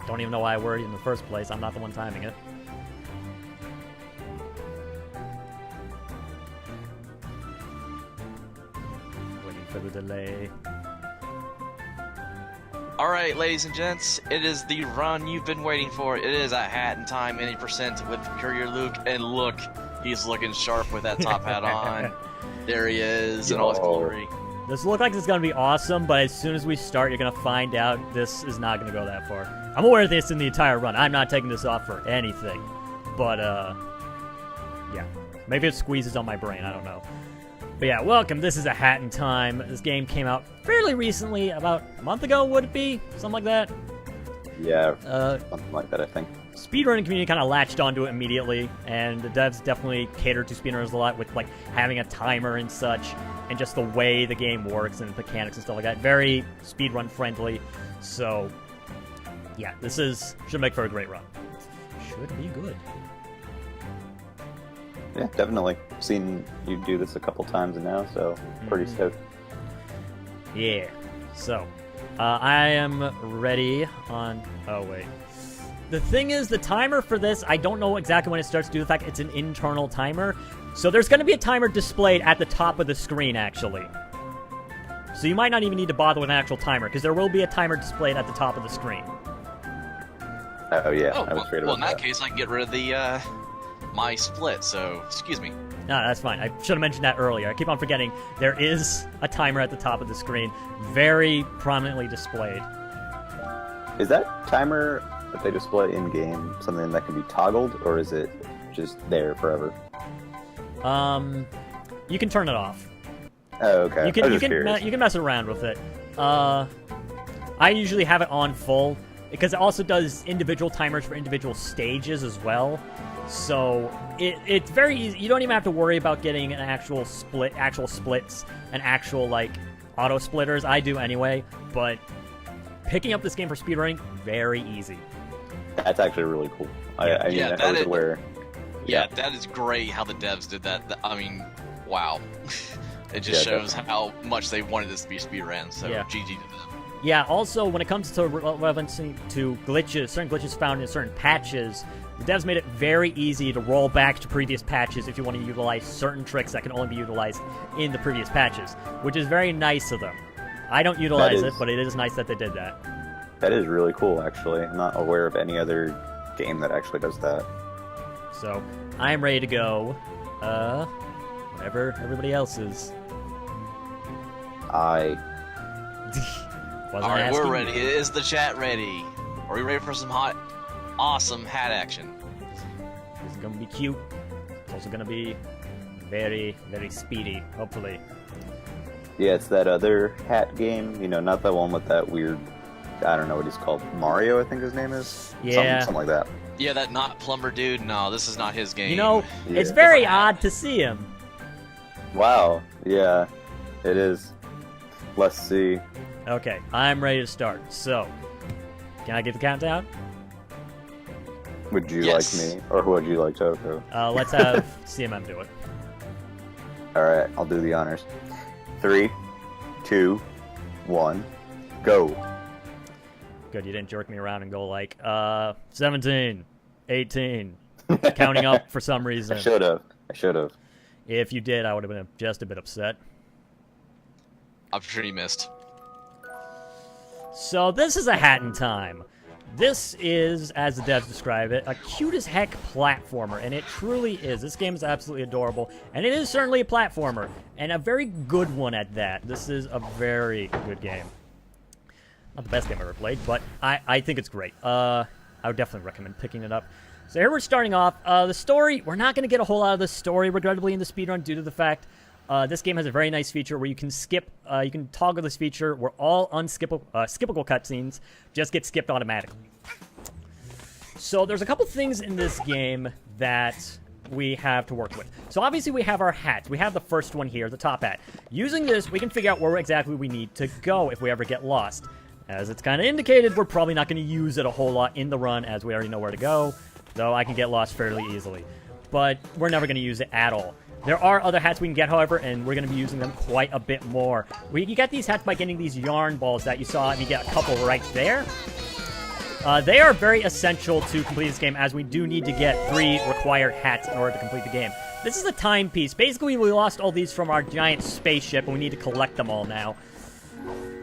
Don't even know why I worried in the first place. I'm not the one timing it. Waiting for the delay. Alright, ladies and gents, it is the run you've been waiting for. It is a hat in time, any percent with Courier Luke, and look, he's looking sharp with that top hat on. There he is in all his glory. This looks like it's going to be awesome, but as soon as we start, you're going to find out this is not going to go that far. I'm aware of this in the entire run. I'm not taking this off for anything. But, yeah. Maybe it squeezes on my brain. I don't know. But yeah, welcome. This is a hat in time. This game came out fairly recently, about a month ago, would it be? Something like that? Yeah, something like that, I think. Speedrunning community kind of latched onto it immediately, and the devs definitely cater to speedrunners a lot with, like, having a timer and such, and just the way the game works and mechanics and stuff like that. Very speedrun friendly. So, yeah, this should make for a great run. Should be good. Yeah, definitely. Seen you do this a couple times now, so pretty stoked. Yeah. So, I am ready on... Oh, wait. The thing is, the timer for this, I don't know exactly when it starts due to the fact it's an internal timer. So there's going to be a timer displayed at the top of the screen, actually. So you might not even need to bother with an actual timer, because there will be a timer displayed at the top of the screen. Oh, yeah. Oh, I was afraid about in that case, I can get rid of the, my split, so, excuse me. No, that's fine. I should have mentioned that earlier. I keep on forgetting. There is a timer at the top of the screen, very prominently displayed. Is that timer that they display in-game something that can be toggled, or is it just there forever? You can turn it off. Oh, okay. You can mess around with it. I usually have it on full because it also does individual timers for individual stages as well. So it's very easy. You don't even have to worry about getting an actual splits, and actual like auto splitters. I do anyway, but picking up this game for speedrunning, very easy. That's actually really cool. I was aware. Yeah, that is great how the devs did that. I mean, wow. It just shows how much they wanted this to be speedrun, so GG to them. Yeah, also, when it comes to relevancy to glitches, certain glitches found in certain patches, the devs made it very easy to roll back to previous patches if you want to utilize certain tricks that can only be utilized in the previous patches, which is very nice of them. I don't utilize it, but it is nice that they did that. That is really cool, actually. I'm not aware of any other game that actually does that. So, I'm ready to go, whenever everybody else is. Alright, we're ready. Is the chat ready? Are we ready for some hot, awesome hat action? This is gonna be cute. It's also gonna be very, very speedy, hopefully. Yeah, it's that other hat game, not the one with that weird, I don't know what he's called, Mario, I think his name is? Yeah. Something like that. Yeah, that not plumber dude? No, this is not his game. It's very odd to see him. Wow, yeah, it is. Let's see. Okay, I'm ready to start. So, can I get the countdown? Would you like me, or would you like Toko? Let's have CMM do it. Alright, I'll do the honors. 3, 2, 1, go. Good, you didn't jerk me around and go like, 17, 18, counting up for some reason. I should have. If you did, I would have been just a bit upset. I'm sure you missed. So this is a hat in time. This is, as the devs describe it, a cute-as-heck platformer, and it truly is. This game is absolutely adorable, and it is certainly a platformer, and a very good one at that. This is a very good game. Not the best game I've ever played, but I think it's great. I would definitely recommend picking it up. So here we're starting off. The story, we're not going to get a whole lot of the story, regrettably, in the speedrun due to the fact this game has a very nice feature where you can skip, you can toggle this feature where all skippable cutscenes just get skipped automatically. So there's a couple things in this game that we have to work with. So obviously we have our hats. We have the first one here, the top hat. Using this, we can figure out where exactly we need to go if we ever get lost. As it's kind of indicated, we're probably not going to use it a whole lot in the run as we already know where to go, though I can get lost fairly easily. But we're never going to use it at all. There are other hats we can get, however, and we're going to be using them quite a bit more. You get these hats by getting these yarn balls that you saw, and you get a couple right there. They are very essential to complete this game, as we do need to get 3 required hats in order to complete the game. This is a timepiece. Basically, we lost all these from our giant spaceship, and we need to collect them all now.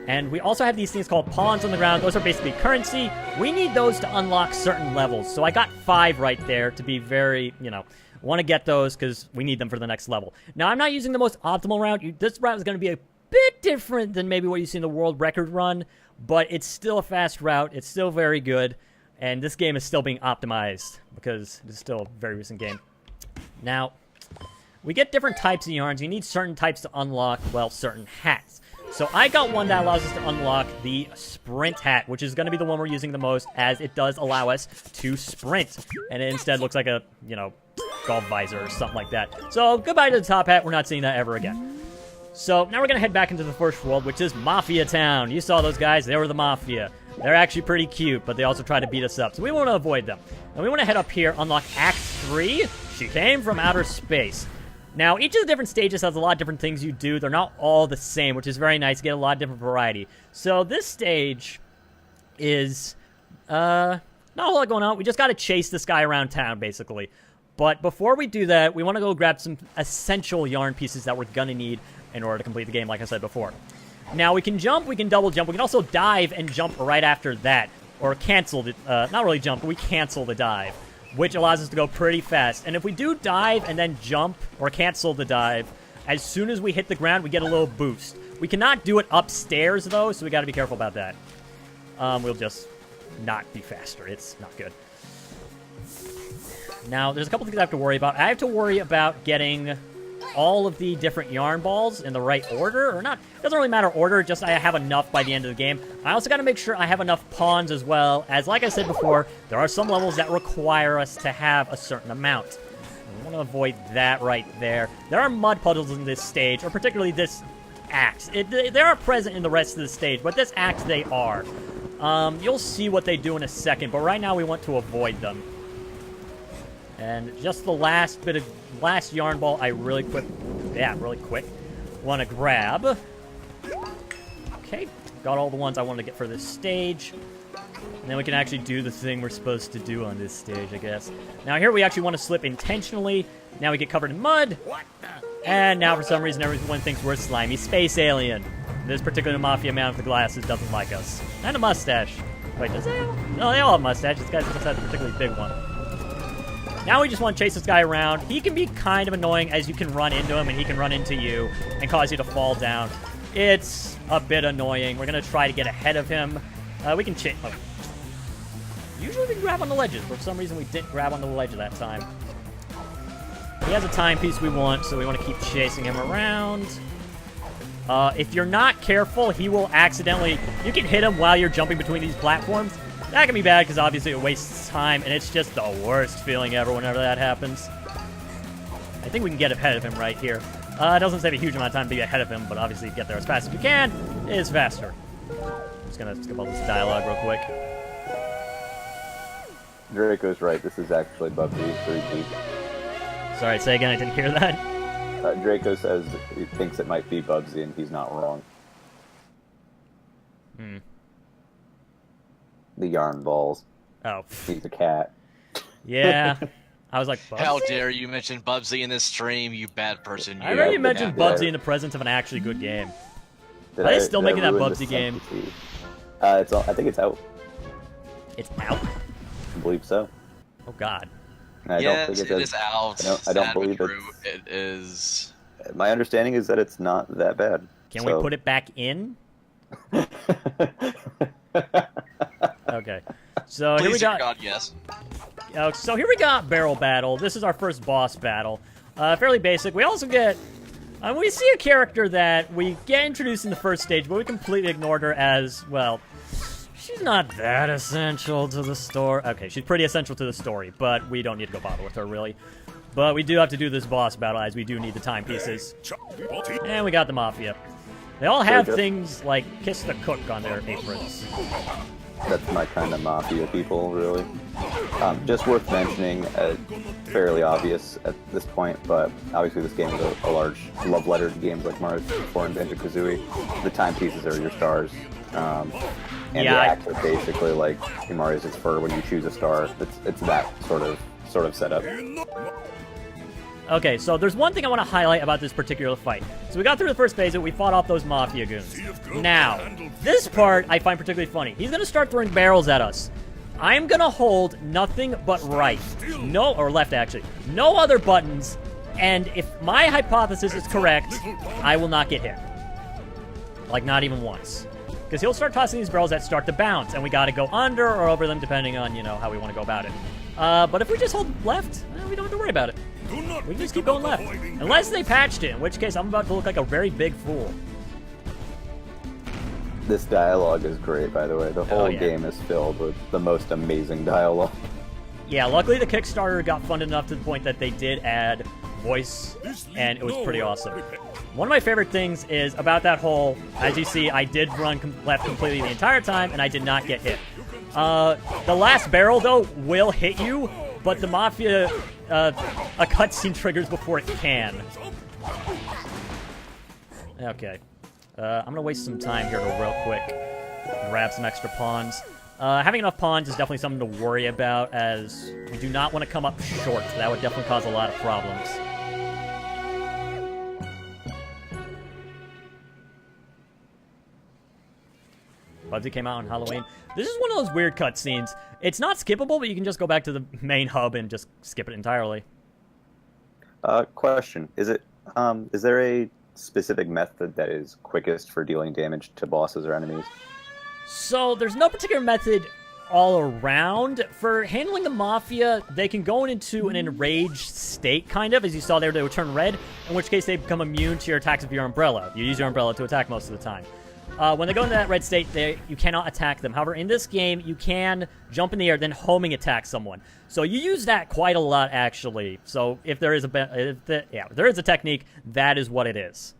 And we also have these things called pawns on the ground. Those are basically currency. We need those to unlock certain levels. So I got 5 right there to be very, want to get those because we need them for the next level. Now, I'm not using the most optimal route. This route is going to be a bit different than maybe what you see in the world record run, but it's still a fast route. It's still very good, and this game is still being optimized because it's still a very recent game. Now, we get different types of yarns. You need certain types to unlock, well, certain hats. So I got one that allows us to unlock the sprint hat, which is going to be the one we're using the most, as it does allow us to sprint. And it instead looks like a, golf visor or something like that. So goodbye to the top hat. We're not seeing that ever again. So now we're going to head back into the first world, which is Mafia Town. You saw those guys. They were the Mafia. They're actually pretty cute, but they also try to beat us up. So we want to avoid them. And we want to head up here, unlock Act 3. She came from outer space. Now, each of the different stages has a lot of different things you do. They're not all the same, which is very nice. You get a lot of different variety. So this stage is not a whole lot going on. We just got to chase this guy around town, basically. But before we do that, we want to go grab some essential yarn pieces that we're going to need in order to complete the game, like I said before. Now, we can jump, we can double jump. We can also dive and jump right after that. Or cancel the, not really jump, but we cancel the dive, which allows us to go pretty fast. And if we do dive and then jump or cancel the dive, as soon as we hit the ground, we get a little boost. We cannot do it upstairs, though, so we got to be careful about that. We'll just not be faster. It's not good. Now, there's a couple things I have to worry about. I have to worry about getting all of the different yarn balls in the right order, or not. It doesn't really matter order, just I have enough by the end of the game. I also got to make sure I have enough pawns as well, as like I said before, there are some levels that require us to have a certain amount. I want to avoid that right there. There are mud puddles in this stage, or particularly this act. They are present in the rest of the stage, but this act they are. You'll see what they do in a second, but right now we want to avoid them. And just the last yarn ball I really quick want to grab. Okay, got all the ones I wanted to get for this stage. And then we can actually do the thing we're supposed to do on this stage, I guess. Now here we actually want to slip intentionally. Now we get covered in mud. And now for some reason everyone thinks we're a slimy space alien. This particular Mafia man with the glasses doesn't like us. And a mustache. Wait, does they all? No, they all have mustaches. This guy just has a particularly big one. Now we just want to chase this guy around. He can be kind of annoying as you can run into him and he can run into you and cause you to fall down. It's a bit annoying. We're going to try to get ahead of him. We can chase... Oh. Usually we can grab on the ledges, but for some reason we didn't grab on the ledge that time. He has a timepiece we want, so we want to keep chasing him around. If you're not careful, he will accidentally... You can hit him while you're jumping between these platforms. That can be bad because obviously it wastes time, and it's just the worst feeling ever whenever that happens. I think we can get ahead of him right here. It doesn't take a huge amount of time to get ahead of him, but obviously get there as fast as you can is faster. I'm just going to skip all this dialogue real quick. Draco's right. This is actually Bubsy 3P. Sorry, say again. I didn't hear that. Draco says he thinks it might be Bubsy, and he's not wrong. The yarn balls. Oh. He's a cat. Yeah. I was like, Bubsy? How dare you mention Bubsy in this stream, you bad person. I already mentioned Bubsy in the presence of an actually good game. Are they still making that Bubsy game? I think it's out. It's out? I believe so. Oh, God. Yes, it is out. I don't believe it is. My understanding is that it's not that bad. Can we put it back in? Okay. So here we got. God, yes. So here we got Barrel Battle. This is our first boss battle. Fairly basic. We also get. We see a character that we get introduced in the first stage, but we completely ignored her as, well, she's not that essential to the story. Okay, she's pretty essential to the story, but we don't need to go bother with her, really. But we do have to do this boss battle, as we do need the timepieces. And we got the Mafia. They all have things like Kiss the Cook on their aprons. That's my kind of Mafia people, really. Just worth mentioning, fairly obvious at this point, but obviously this game is a large love letter to games like Mario 64 and Banjo-Kazooie. The timepieces are your stars. And Yeah, the axe is basically like Marius' fur when you choose a star. It's that sort of setup. Okay, so there's one thing I want to highlight about this particular fight. So we got through the first phase and we fought off those Mafia goons. Now, this part I find particularly funny. He's going to start throwing barrels at us. I'm going to hold nothing but right. No, or left actually. No other buttons. And if my hypothesis is correct, I will not get hit. Like, not even once. Because he'll start tossing these barrels that start to bounce, and we got to go under or over them depending on, how we want to go about it. But if we just hold left, we don't have to worry about it. We can just keep going left. Unless they patched it, in which case I'm about to look like a very big fool. This dialogue is great, by the way. The whole game is filled with the most amazing dialogue. Yeah, luckily the Kickstarter got funded enough to the point that they did add voice, and it was pretty awesome. One of my favorite things is about that hole, as you see, I did run left completely the entire time, and I did not get hit. The last barrel, though, will hit you, but the Mafia, a cutscene triggers before it can. Okay. I'm going to waste some time here to real quick grab some extra pawns. Having enough pawns is definitely something to worry about, as we do not want to come up short. That would definitely cause a lot of problems. Bugsy came out on Halloween. This is one of those weird cutscenes. It's not skippable, but you can just go back to the main hub and just skip it entirely. Question: is there a specific method that is quickest for dealing damage to bosses or enemies? So there's no particular method all around. For handling the Mafia, they can go into an enraged state, kind of. As you saw there, they would turn red, in which case they become immune to your attacks with your umbrella. You use your umbrella to attack most of the time. When they go into that red state, you cannot attack them. However, in this game, you can jump in the air, then homing attack someone. So you use that quite a lot, actually. So if there is a technique, that is what it is.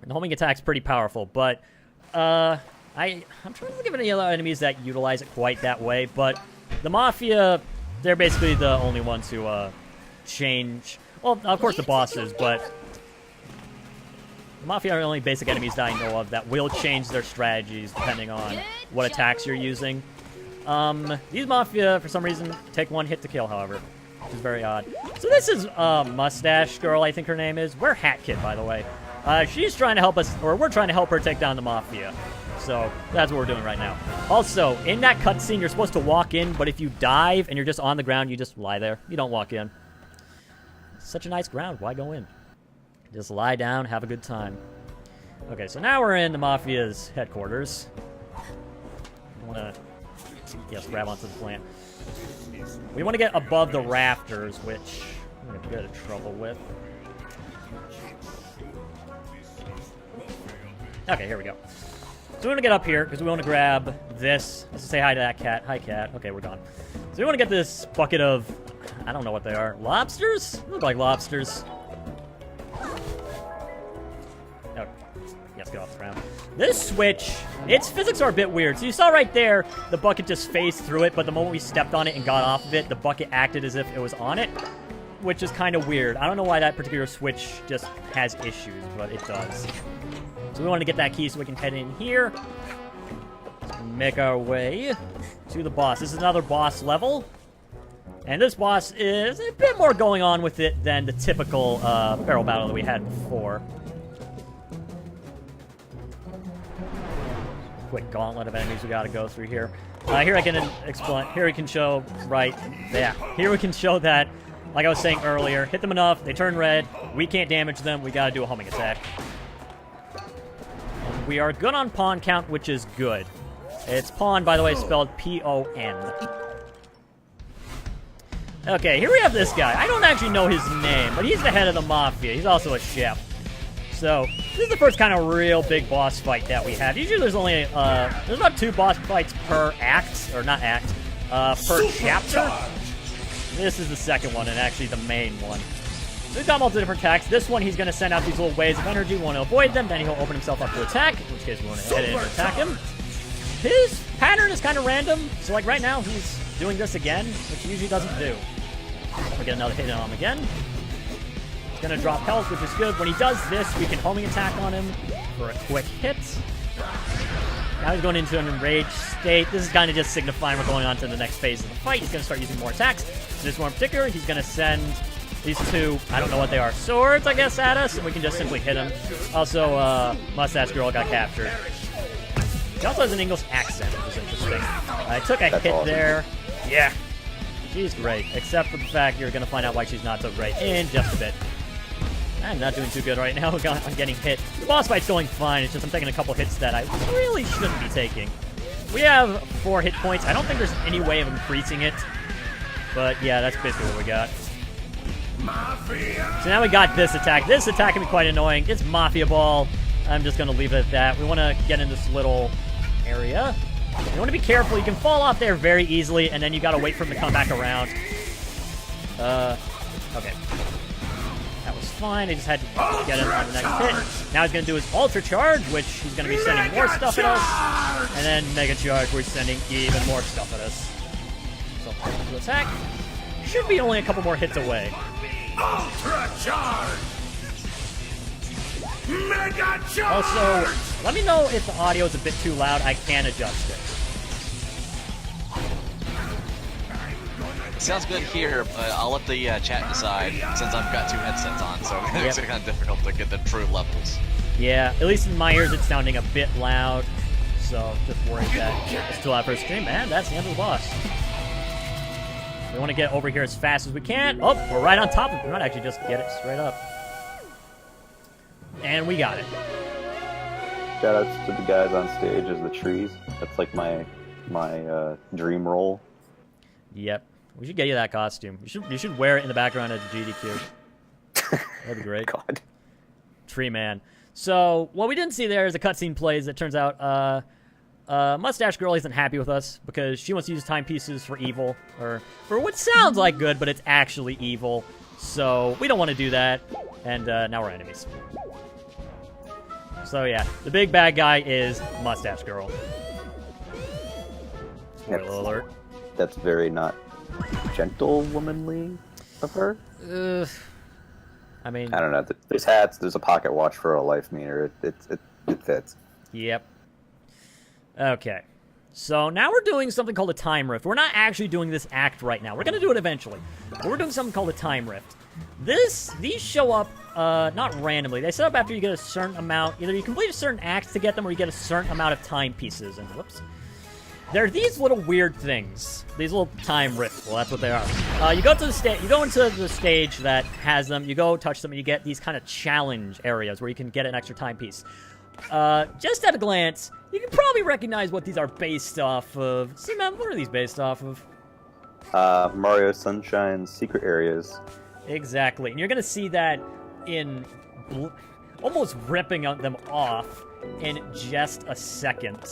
And homing attack's pretty powerful, but I'm trying to think of any other enemies that utilize it quite that way. But the Mafia, they're basically the only ones who change. Well, of course the bosses, but the Mafia are the only basic enemies that I know of that will change their strategies depending on what attacks you're using. These Mafia, for some reason, take one hit to kill, however, which is very odd. So this is Mustache Girl, I think her name is. We're Hat Kid, by the way. She's trying to help us, or we're trying to help her take down the Mafia. So that's what we're doing right now. Also, in that cutscene, you're supposed to walk in, but if you dive and you're just on the ground, you just lie there. You don't walk in. Such a nice ground. Why go in? Just lie down, have a good time. Okay, so now we're in the Mafia's headquarters. I want to, yes, grab onto the plant. We want to get above the rafters, which I'm going to get in trouble with. Okay, here we go. So we want to get up here, because we want to grab this. Let's say hi to that cat. Hi, cat. Okay, we're gone. So we want to get this bucket of, I don't know what they are. Lobsters? They look like lobsters. Oh, yes, get off the ground. This switch, its physics are a bit weird. So you saw right there, the bucket just phased through it, but the moment we stepped on it and got off of it, the bucket acted as if it was on it, which is kind of weird. I don't know why that particular switch just has issues, but it does. So we want to get that key so we can head in here and make our way to the boss. This is another boss level. And this boss is a bit more going on with it than the typical barrel battle that we had before. Quick gauntlet of enemies we got to go through here. Here I can explain. Here we can show, right, yeah. Here we can show that, like I was saying earlier, hit them enough, they turn red, we can't damage them, we got to do a homing attack. We are good on pawn count, which is good. It's pawn, by the way, spelled P-O-N. Okay, here we have this guy. I don't actually know his name, but he's the head of the Mafia. He's also a chef. So, this is the first kind of real big boss fight that we have. Usually there's only, there's about 2 boss fights per act, or not act, per chapter. This is the second one, and actually the main one. So we've got multiple different attacks. This one, he's going to send out these little waves of energy. We want to avoid them. Then he'll open himself up to attack, in which case we want to head in and attack him. His pattern is kind of random. So, like, right now, he's doing this again, which he usually doesn't do. We'll get another hit on him again. He's going to drop health, which is good. When he does this, we can homing attack on him for a quick hit. Now he's going into an enraged state. This is kind of just signifying we're going on to the next phase of the fight. He's going to start using more attacks. This one in particular, he's going to send these two, I don't know what they are, swords, I guess, at us, and we can just simply hit him. Also, Mustache Girl got captured. He also has an English accent, which is interesting. I took a hit there. Yeah. She's great, except for the fact you're going to find out why she's not so great in just a bit. I'm not doing too good right now. I'm getting hit. The boss fight's going fine. It's just I'm taking a couple hits that I really shouldn't be taking. We have 4 hit points. I don't think there's any way of increasing it. But yeah, that's basically what we got. So now we got this attack. This attack can be quite annoying. It's Mafia Ball. I'm just going to leave it at that. We want to get in this little area. You want to be careful. You can fall off there very easily, and then you got to wait for him to come back around. Okay. That was fine. I just had to get him on the next hit. Now he's going to do his Ultra Charge, which he's going to be sending more stuff at us. And then Mega Charge, where he's sending even more stuff at us. So, to attack. Should be only a couple more hits away. Ultra Charge! Mega Charge! Also, let me know if the audio is a bit too loud. I can adjust it. It sounds good here, but I'll let the chat decide since I've got 2 headsets on, so it makes it kind of difficult to get the true levels. Yeah, at least in my ears it's sounding a bit loud, so just worried that it's too loud for a stream. And that's the end of the boss. We want to get over here as fast as we can. Oh, we're right on top of it. We might actually just get it straight up. And we got it. Shoutouts to the guys on stage as the trees. That's like my dream role. Yep. We should get you that costume. You should wear it in the background of the GDQ. That'd be great. God. Tree Man. So, what we didn't see there is a cutscene plays. It turns out Mustache Girl isn't happy with us because she wants to use timepieces for evil, or for what sounds like good, but it's actually evil. So, we don't want to do that, and now we're enemies. So, yeah, the big bad guy is Mustache Girl. Spoiler alert. That's very not gentlewomanly of her. I mean, I don't know. There's hats. There's a pocket watch for a life meter. It fits. Yep. Okay. So now we're doing something called a time rift. We're not actually doing this act right now. We're going to do it eventually. But we're doing something called a time rift. These show up not randomly. They set up after you get a certain amount. Either you complete a certain act to get them, or you get a certain amount of timepieces. And whoops. They're these little weird things. These little time rifts. Well, that's what they are. You go to the stage. You go into the stage that has them. You go touch them, and you get these kind of challenge areas where you can get an extra timepiece. Just at a glance, you can probably recognize what these are based off of. See, man, what are these based off of? Mario Sunshine's secret areas. Exactly, and you're gonna see that in almost ripping them off in just a second.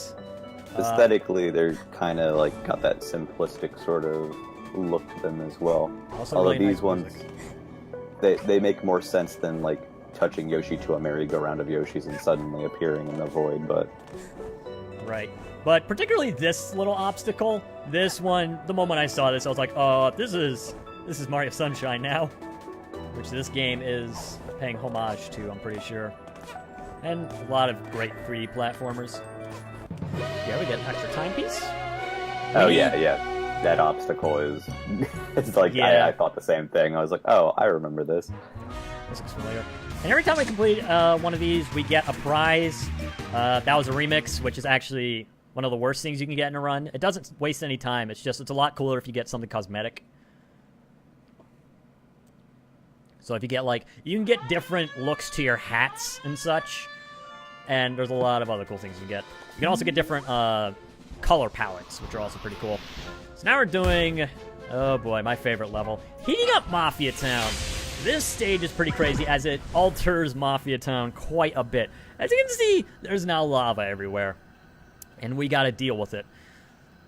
Aesthetically, they're kind of like got that simplistic sort of look to them as well. Also although really these nice ones, they make more sense than like touching Yoshi to a merry-go-round of Yoshis and suddenly appearing in the void. But right, but particularly this little obstacle, this one. The moment I saw this, I was like, "Oh, this is Mario Sunshine now," which this game is paying homage to. I'm pretty sure, and a lot of great 3D platformers. Yeah, we get an extra timepiece. oh yeah, that obstacle is. It's like Yeah. I thought the same thing. I was like, oh, I remember this. This looks familiar. And every time we complete one of these, we get a prize. That was a remix, which is actually one of the worst things you can get in a run. It doesn't waste any time. It's a lot cooler if you get something cosmetic. So if you get you can get different looks to your hats and such. And there's a lot of other cool things you get. You can also get different color palettes, which are also pretty cool. So now we're doing, oh boy, my favorite level. Heating up Mafia Town. This stage is pretty crazy as it alters Mafia Town quite a bit. As you can see, there's now lava everywhere. And we gotta deal with it.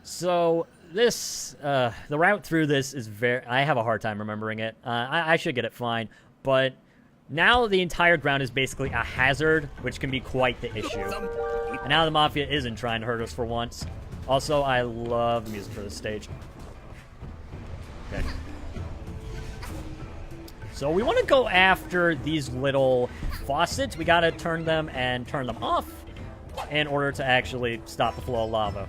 So this, the route through this is I have a hard time remembering it. I should get it fine, but now the entire ground is basically a hazard, which can be quite the issue. And now the Mafia isn't trying to hurt us for once. Also, I love the music for this stage. Okay. So we want to go after these little faucets. We gotta turn them and turn them off. in order to actually stop the flow of lava.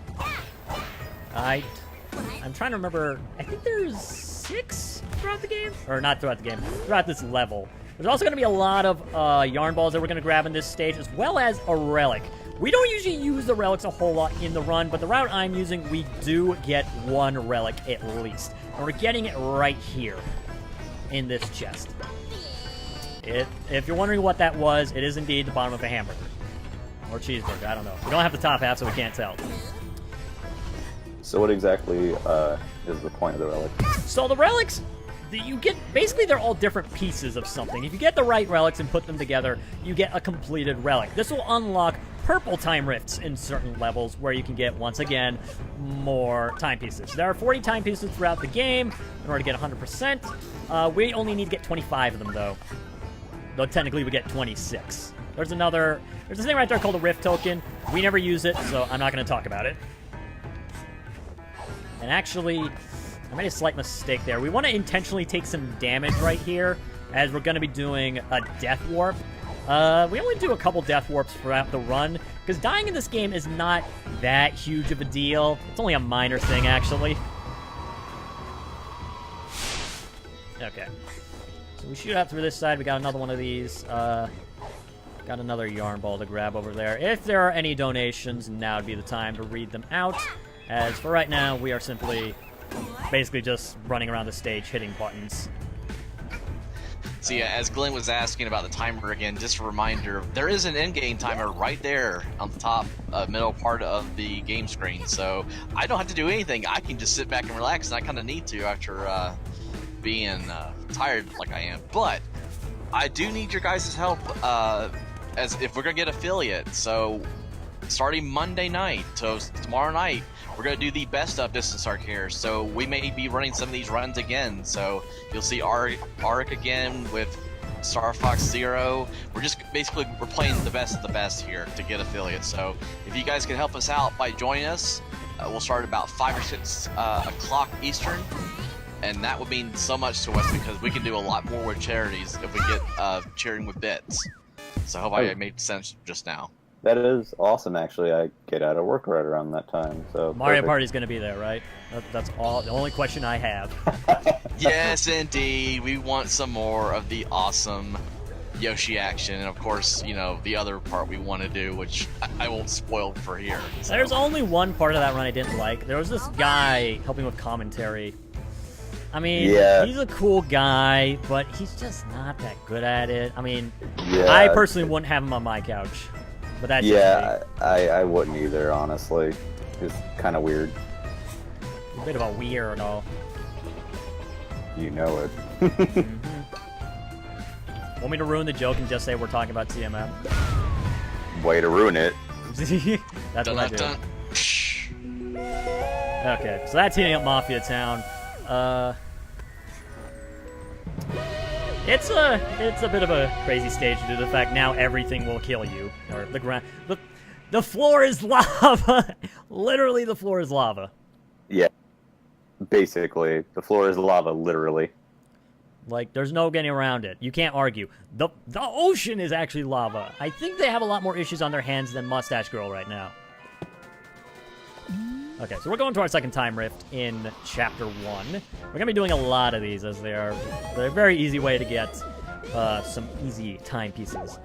I'm trying to remember. I think there's 6 throughout the game, or not throughout the game, throughout this level. There's also going to be a lot of yarn balls that we're going to grab in this stage, as well as a relic. We don't usually use the relics a whole lot in the run, but the route I'm using, we do get 1 relic at least. And we're getting it right here in this chest. If you're wondering what that was, it is indeed the bottom of a hamburger. Or cheeseburger, I don't know. We don't have the top half, so we can't tell. So what exactly is the point of the relics? So the relics, you get, basically they're all different pieces of something. If you get the right relics and put them together, you get a completed relic. This will unlock purple time rifts in certain levels where you can get, once again, more timepieces. There are 40 timepieces throughout the game in order to get 100%. We only need to get 25 of them, though. Though technically we get 26. There's this thing right there called a rift token. We never use it, so I'm not going to talk about it. And actually, I made a slight mistake there. We want to intentionally take some damage right here, as we're going to be doing a death warp. We only do a couple death warps throughout the run, because dying in this game is not that huge of a deal. It's only a minor thing, actually. Okay. So we shoot out through this side. We got another one of these. Got another yarn ball to grab over there. If there are any donations, now would be the time to read them out. As for right now, we are simply basically just running around the stage hitting buttons. So yeah, as Glenn was asking about the timer again, just a reminder, there is an in-game timer right there on the top middle part of the game screen. So I don't have to do anything. I can just sit back and relax, and I kind of need to after being tired like I am. But I do need your guys' help as if we're going to get affiliate. So starting Monday night to tomorrow night, we're going to do the best of Distance Arc here, so we may be running some of these runs again. So you'll see Arc again with Star Fox Zero. We're playing the best of the best here to get affiliates. So if you guys can help us out by joining us, we'll start about 5 or 6 o'clock Eastern, and that would mean so much to us because we can do a lot more with charities if we get cheering with bits. So I hope I made sense just now. That is awesome, actually. I get out of work right around that time, so... Mario Party's gonna be there, right? That's all. The only question I have. Yes, indeed. We want some more of the awesome Yoshi action. And, of course, you know, the other part we want to do, which I won't spoil for here. So. There's only one part of that run I didn't like. There was this guy helping with commentary. I mean, yeah. He's a cool guy, but he's just not that good at it. I mean, yeah. I personally wouldn't have him on my couch. But that's yeah, I wouldn't either, honestly. It's kind of weird. A bit of a weirdo. You know it. Want me to ruin the joke and just say we're talking about TMM? Way to ruin it. That's what I do. Okay, so that's heating up Mafia Town. It's a bit of a crazy stage due to the fact now everything will kill you. Or the ground, the floor is lava. Literally, the floor is lava. Yeah, basically, the floor is lava. Literally. Like, there's no getting around it. You can't argue. The ocean is actually lava. I think they have a lot more issues on their hands than Mustache Girl right now. Okay, so we're going to our second time rift in Chapter 1. We're going to be doing a lot of these, as they're a very easy way to get some easy timepieces.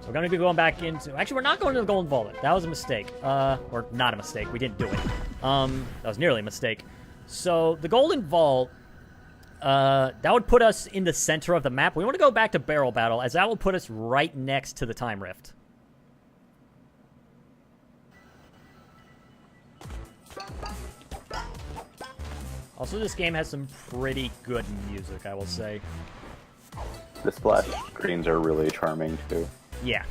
So we're going to be going back into... Actually, we're not going to the Golden Vault. That was a mistake. Or not a mistake. We didn't do it. That was nearly a mistake. So the Golden Vault, that would put us in the center of the map. We want to go back to Barrel Battle, as that will put us right next to the time rift. Also, this game has some pretty good music, I will say. The splash screens are really charming, too. Yeah.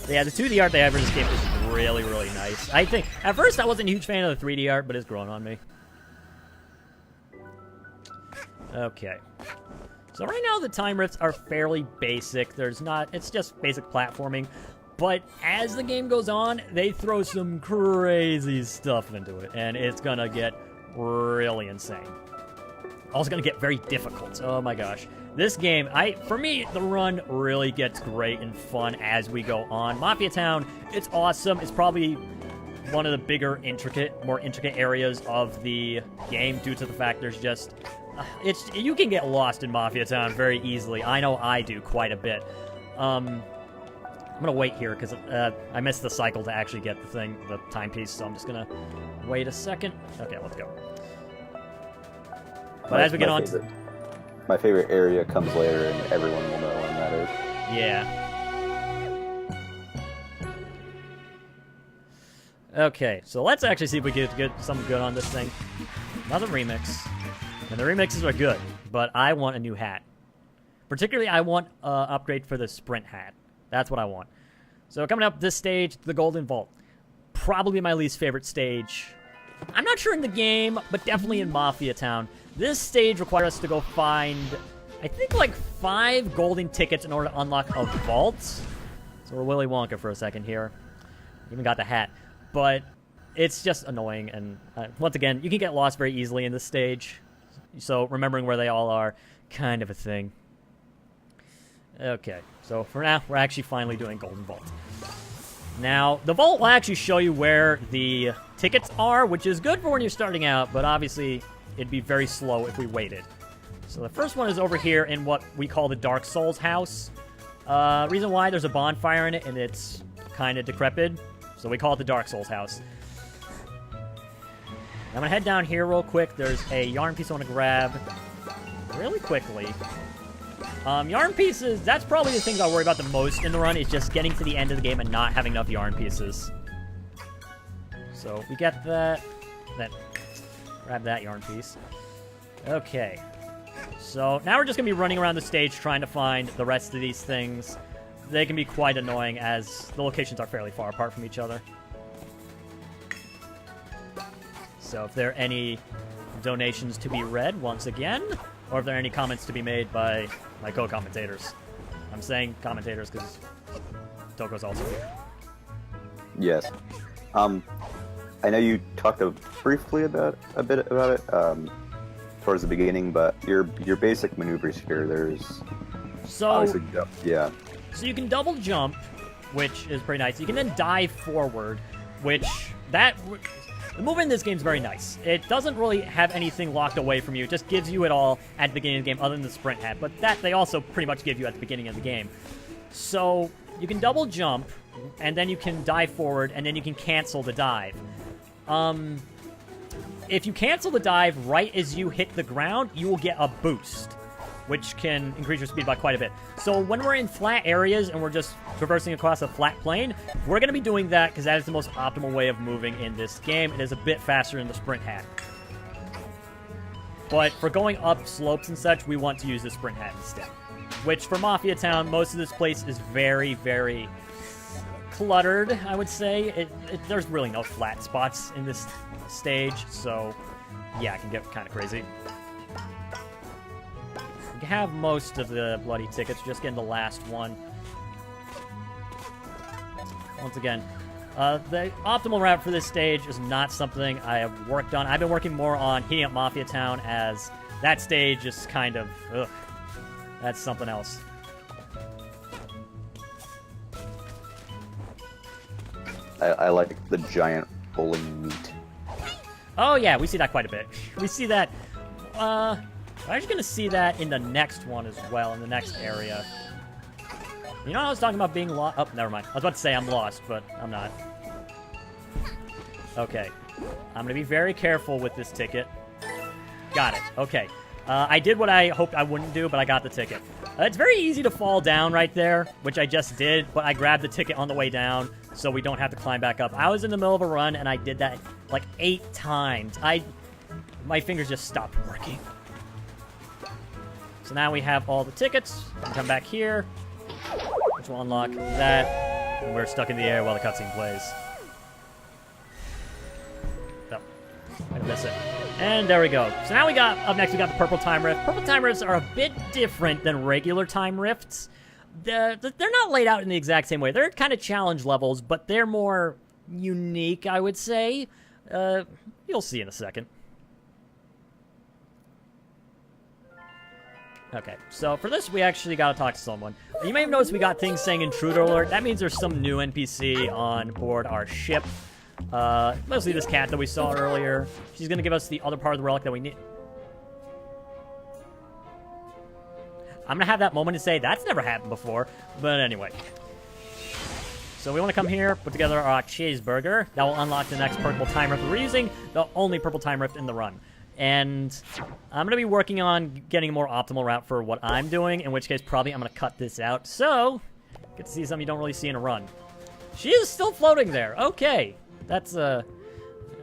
Yeah, the 2D art they have for this game is really, really nice. I think, at first I wasn't a huge fan of the 3D art, but it's grown on me. Okay. So right now the time rifts are fairly basic. It's just basic platforming. But as the game goes on, they throw some crazy stuff into it, and it's gonna get really insane. Also gonna get very difficult. Oh my gosh. This game, for me, the run really gets great and fun as we go on. Mafia Town, it's awesome. It's probably one of the bigger, more intricate areas of the game due to the fact there's just... you can get lost in Mafia Town very easily. I know I do quite a bit. I'm gonna wait here because I missed the cycle to actually get the timepiece, so I'm just gonna wait a second. Okay, let's go. But as we get on to... My favorite area comes later, and everyone will know when that is. Yeah. Okay, so let's actually see if we can get something good on this thing. Another remix. And the remixes are good, but I want a new hat. Particularly, I want an upgrade for the sprint hat. That's what I want. So coming up this stage, the Golden Vault. Probably my least favorite stage. I'm not sure in the game, but definitely in Mafia Town. This stage requires us to go find, I think, like 5 golden tickets in order to unlock a vault. So we're Willy Wonka for a second here. Even got the hat. But it's just annoying, and once again, you can get lost very easily in this stage. So remembering where they all are, kind of a thing. Okay, so for now, we're actually finally doing Golden Vault. Now, the vault will actually show you where the tickets are, which is good for when you're starting out, but obviously it'd be very slow if we waited. So the first one is over here in what we call the Dark Souls house. Reason why, there's a bonfire in it, and it's kind of decrepit, so we call it the Dark Souls house. I'm going to head down here real quick. There's a yarn piece I want to grab really quickly. Yarn pieces, that's probably the thing I worry about the most in the run, is just getting to the end of the game and not having enough yarn pieces. So we get that. Grab that yarn piece. Okay. So now we're just going to be running around the stage trying to find the rest of these things. They can be quite annoying as the locations are fairly far apart from each other. So if there are any donations to be read once again, or if there are any comments to be made by my co-commentators. I'm saying commentators because Toko's also here. Yes. I know you talked briefly about a bit about it towards the beginning, but your basic maneuvers here, there's obviously yeah. So you can double jump, which is pretty nice. You can then dive forward, which the movement in this game is very nice. It doesn't really have anything locked away from you. It just gives you it all at the beginning of the game, other than the sprint hat. But that they also pretty much give you at the beginning of the game. So you can double jump, and then you can dive forward, and then you can cancel the dive. If you cancel the dive right as you hit the ground, you will get a boost, which can increase your speed by quite a bit. So when we're in flat areas and we're just traversing across a flat plane, we're going to be doing that because that is the most optimal way of moving in this game. It is a bit faster than the sprint hat. But for going up slopes and such, we want to use the sprint hat instead. Which, for Mafia Town, most of this place is very, very cluttered, I would say. There's really no flat spots in this stage, so yeah, it can get kind of crazy. You have most of the bloody tickets, just getting the last one. Once again, the optimal route for this stage is not something I have worked on. I've been working more on heating up Mafia Town, as that stage is kind of, ugh, that's something else. I like the giant bowling meat. Oh yeah, we see that quite a bit. We see that, we're actually going to see that in the next one as well, in the next area. You know, I was talking about being lost. Oh, never mind. I was about to say I'm lost, but I'm not. Okay. I'm going to be very careful with this ticket. Got it. Okay. I did what I hoped I wouldn't do, but I got the ticket. It's very easy to fall down right there, which I just did, but I grabbed the ticket on the way down, so we don't have to climb back up. I was in the middle of a run, and I did that like 8 times. My fingers just stopped working. So now we have all the tickets. We can come back here, which will unlock that. And we're stuck in the air while the cutscene plays. Oh, I'm gonna miss it. And there we go. So now up next we got the Purple Time Rift. Purple Time Rifts are a bit different than regular Time Rifts. They're not laid out in the exact same way. They're kind of challenge levels, but they're more unique, I would say. You'll see in a second. Okay, so for this, we actually gotta talk to someone. You may have noticed we got things saying intruder alert. That means there's some new NPC on board our ship. Mostly this cat that we saw earlier. She's gonna give us the other part of the relic that we need. I'm gonna have that moment to say, that's never happened before. But anyway. So we want to come here, put together our cheeseburger. That will unlock the next purple time rift we're using. The only purple time rift in the run. And I'm going to be working on getting a more optimal route for what I'm doing, in which case probably I'm going to cut this out. So, get to see something you don't really see in a run. She is still floating there. Okay. That's a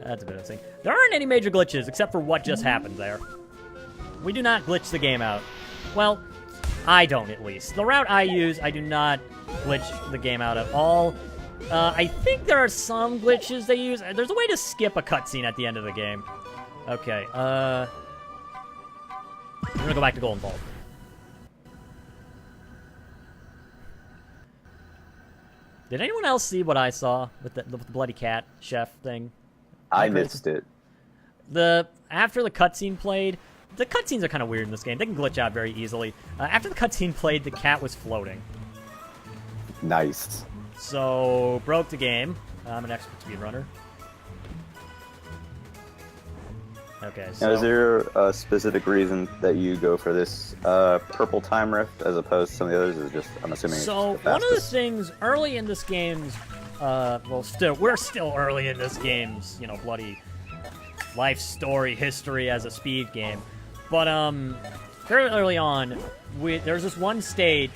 bit of a thing. There aren't any major glitches, except for what just happened there. We do not glitch the game out. Well, I don't, at least. The route I use, I do not glitch the game out at all. I think there are some glitches they use. There's a way to skip a cutscene at the end of the game. Okay, we're gonna go back to Golden Vault. Did anyone else see what I saw with the bloody cat chef thing? I missed it. After the cutscene played, the cutscenes are kind of weird in this game. They can glitch out very easily. After the cutscene played, the cat was floating. Nice. So, broke the game. I'm an expert speedrunner. Okay, so... Now, is there a specific reason that you go for this purple time rift as opposed to some of the others? Is it just, I'm assuming so, it's the one of the fastest? things early in this game's... we're still early in this game's, bloody life story history as a speed game. But, very early on, there's this one stage...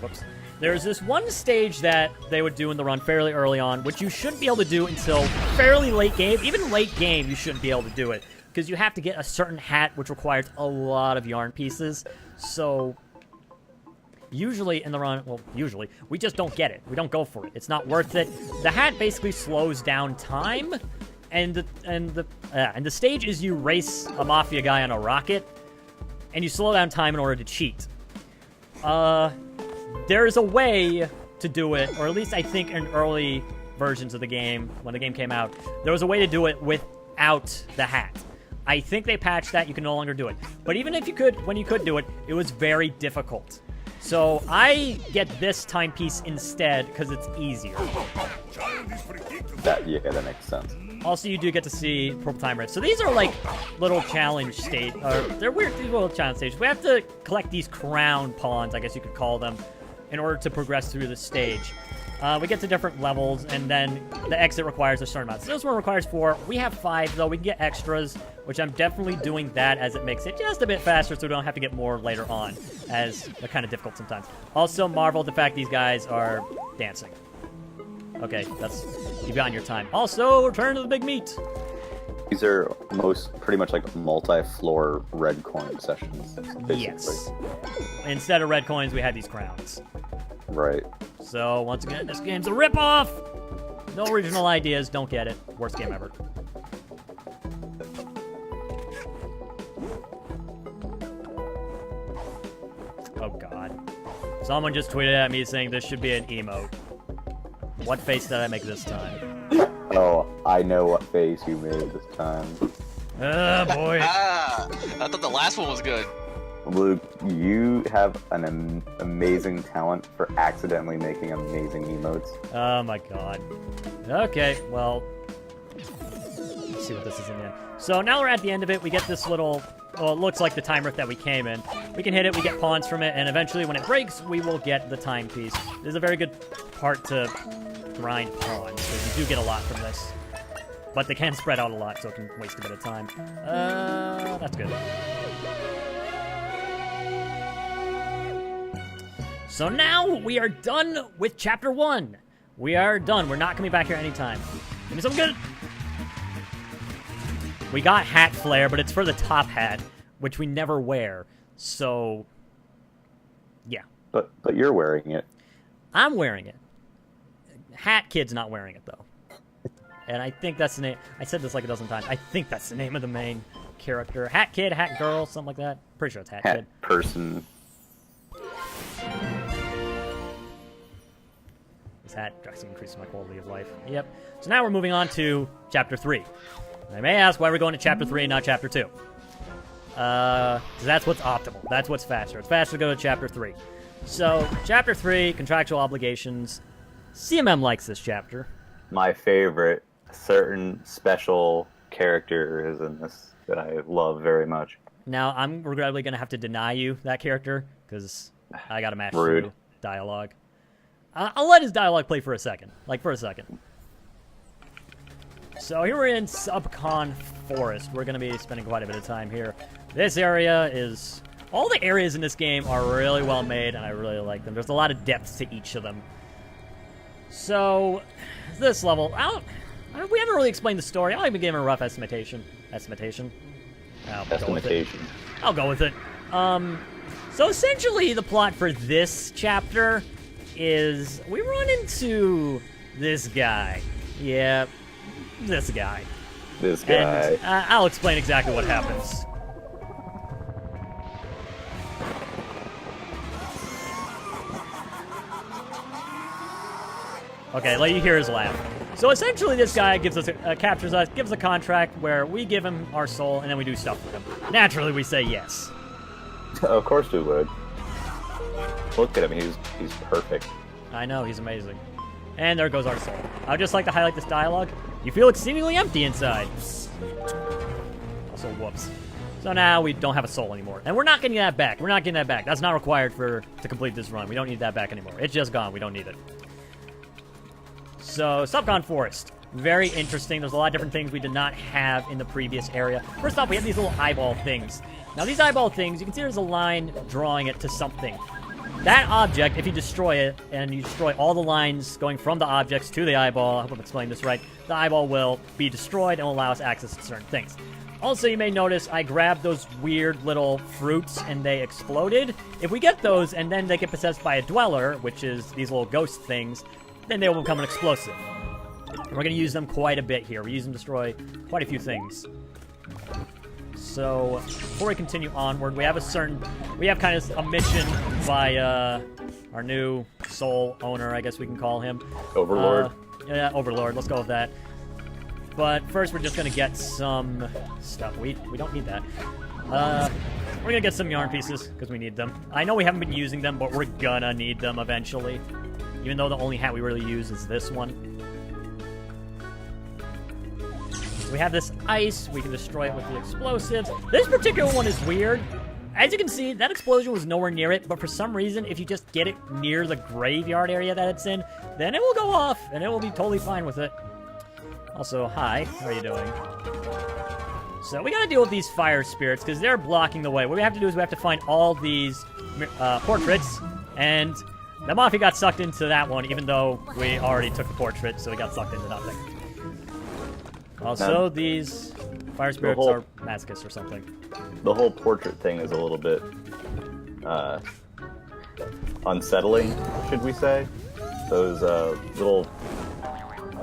Whoops. There's this one stage that they would do in the run fairly early on, which you shouldn't be able to do until fairly late game. Even late game, you shouldn't be able to do it, because you have to get a certain hat, which requires a lot of yarn pieces. So, usually in the run, we just don't get it. We don't go for it. It's not worth it. The hat basically slows down time, and the stage is you race a mafia guy on a rocket, and you slow down time in order to cheat. There's a way to do it, or at least I think in early versions of the game, when the game came out, there was a way to do it without the hat. I think they patched that, you can no longer do it. But even if you could, when you could do it, it was very difficult. So I get this timepiece instead, because it's easier. That makes sense. Also, you do get to see purple time rift. So these are like little challenge stage, or they're weird, these little challenge stages. We have to collect these crown pawns, I guess you could call them, in order to progress through the stage. We get to different levels, and then the exit requires a certain amount. So this one requires 4. We have 5, though. We can get extras, which I'm definitely doing that as it makes it just a bit faster, so we don't have to get more later on, as they're kind of difficult sometimes. Also, marvel at the fact these guys are dancing. Okay, you've gotten your time. Also, return to the big meat. These are pretty much like multi-floor red coin sessions, basically. Yes. Instead of red coins, we had these crowns. Right. So, once again, this game's a ripoff! No original ideas, don't get it. Worst game ever. Oh god. Someone just tweeted at me saying this should be an emote. What face did I make this time? Oh, I know what face you made this time. Oh boy. I thought the last one was good. Luke, you have an amazing talent for accidentally making amazing emotes. Oh my god. Okay, well... Let's see what this is in the end. So now we're at the end of it. We get this little... Well, it looks like the time rift that we came in. We can hit it, we get pawns from it, and eventually when it breaks, we will get the timepiece. This is a very good part to grind pawns, because you do get a lot from this. But they can spread out a lot, so it can waste a bit of time. That's good. So now we are done with Chapter 1. We are done. We're not coming back here anytime. Give me something good. We got hat flare, but it's for the top hat, which we never wear. So, yeah. But you're wearing it. I'm wearing it. Hat Kid's not wearing it, though. And I think that's the name. I said this like a dozen times. I think that's the name of the main character. Hat Kid, Hat Girl, something like that. Pretty sure it's Hat Kid. Hat person. This hat drastically increases my quality of life. Yep. So now we're moving on to Chapter 3. I may ask why we're going to Chapter 3 and not Chapter 2. That's what's optimal. That's what's faster. It's faster to go to Chapter 3. So, Chapter 3, Contractual Obligations. CMM likes this chapter. My favorite, certain special character is in this that I love very much. Now, I'm regrettably going to have to deny you that character, because I got to match Rude. through dialogue. I'll let his dialogue play for a second. Like, for a second. So here we're in Subcon Forest. We're going to be spending quite a bit of time here. This area is... All the areas in this game are really well made, and I really like them. There's a lot of depth to each of them. So, this level... we haven't really explained the story. I'll even give him a rough estimation. I'll go with it. So essentially, the plot for this chapter is we run into this guy. Yeah, this guy. This guy. And I'll explain exactly what happens. Okay, let you hear his laugh. So essentially, this guy gives us captures us, gives a contract where we give him our soul, and then we do stuff with him. Naturally, we say yes. Of course we would. Look at him, he's perfect. I know, he's amazing. And there goes our soul. I would just like to highlight this dialogue. You feel exceedingly empty inside. Also, whoops. So now we don't have a soul anymore. And we're not getting that back. We're not getting that back. That's not required to complete this run. We don't need that back anymore. It's just gone. We don't need it. So, Subcon Forest. Very interesting. There's a lot of different things we did not have in the previous area. First off, we have these little eyeball things. Now, these eyeball things, you can see there's a line drawing it to something. That object, if you destroy it, and you destroy all the lines going from the objects to the eyeball, I hope I'm explaining this right, the eyeball will be destroyed and will allow us access to certain things. Also, you may notice I grabbed those weird little fruits and they exploded. If we get those and then they get possessed by a dweller, which is these little ghost things, then they will become an explosive. We're going to use them quite a bit here. We use them to destroy quite a few things. So, before we continue onward, we have kind of a mission by our new soul owner, I guess we can call him. Overlord. Yeah, Overlord. Let's go with that. But first, we're just going to get some stuff. We don't need that. We're going to get some yarn pieces, because we need them. I know we haven't been using them, but we're gonna need them eventually. Even though the only hat we really use is this one. So we have this ice. We can destroy it with the explosives. This particular one is weird. As you can see, that explosion was nowhere near it, but for some reason, if you just get it near the graveyard area that it's in, then it will go off, and it will be totally fine with it. Also, hi. How are you doing? So we gotta deal with these fire spirits, because they're blocking the way. What we have to do is we have to find all these portraits, and... the Mafia got sucked into that one, even though we already took the portrait, so we got sucked into nothing. Also, these fire spirits are masochists or something. The whole portrait thing is a little bit unsettling, should we say? Those little,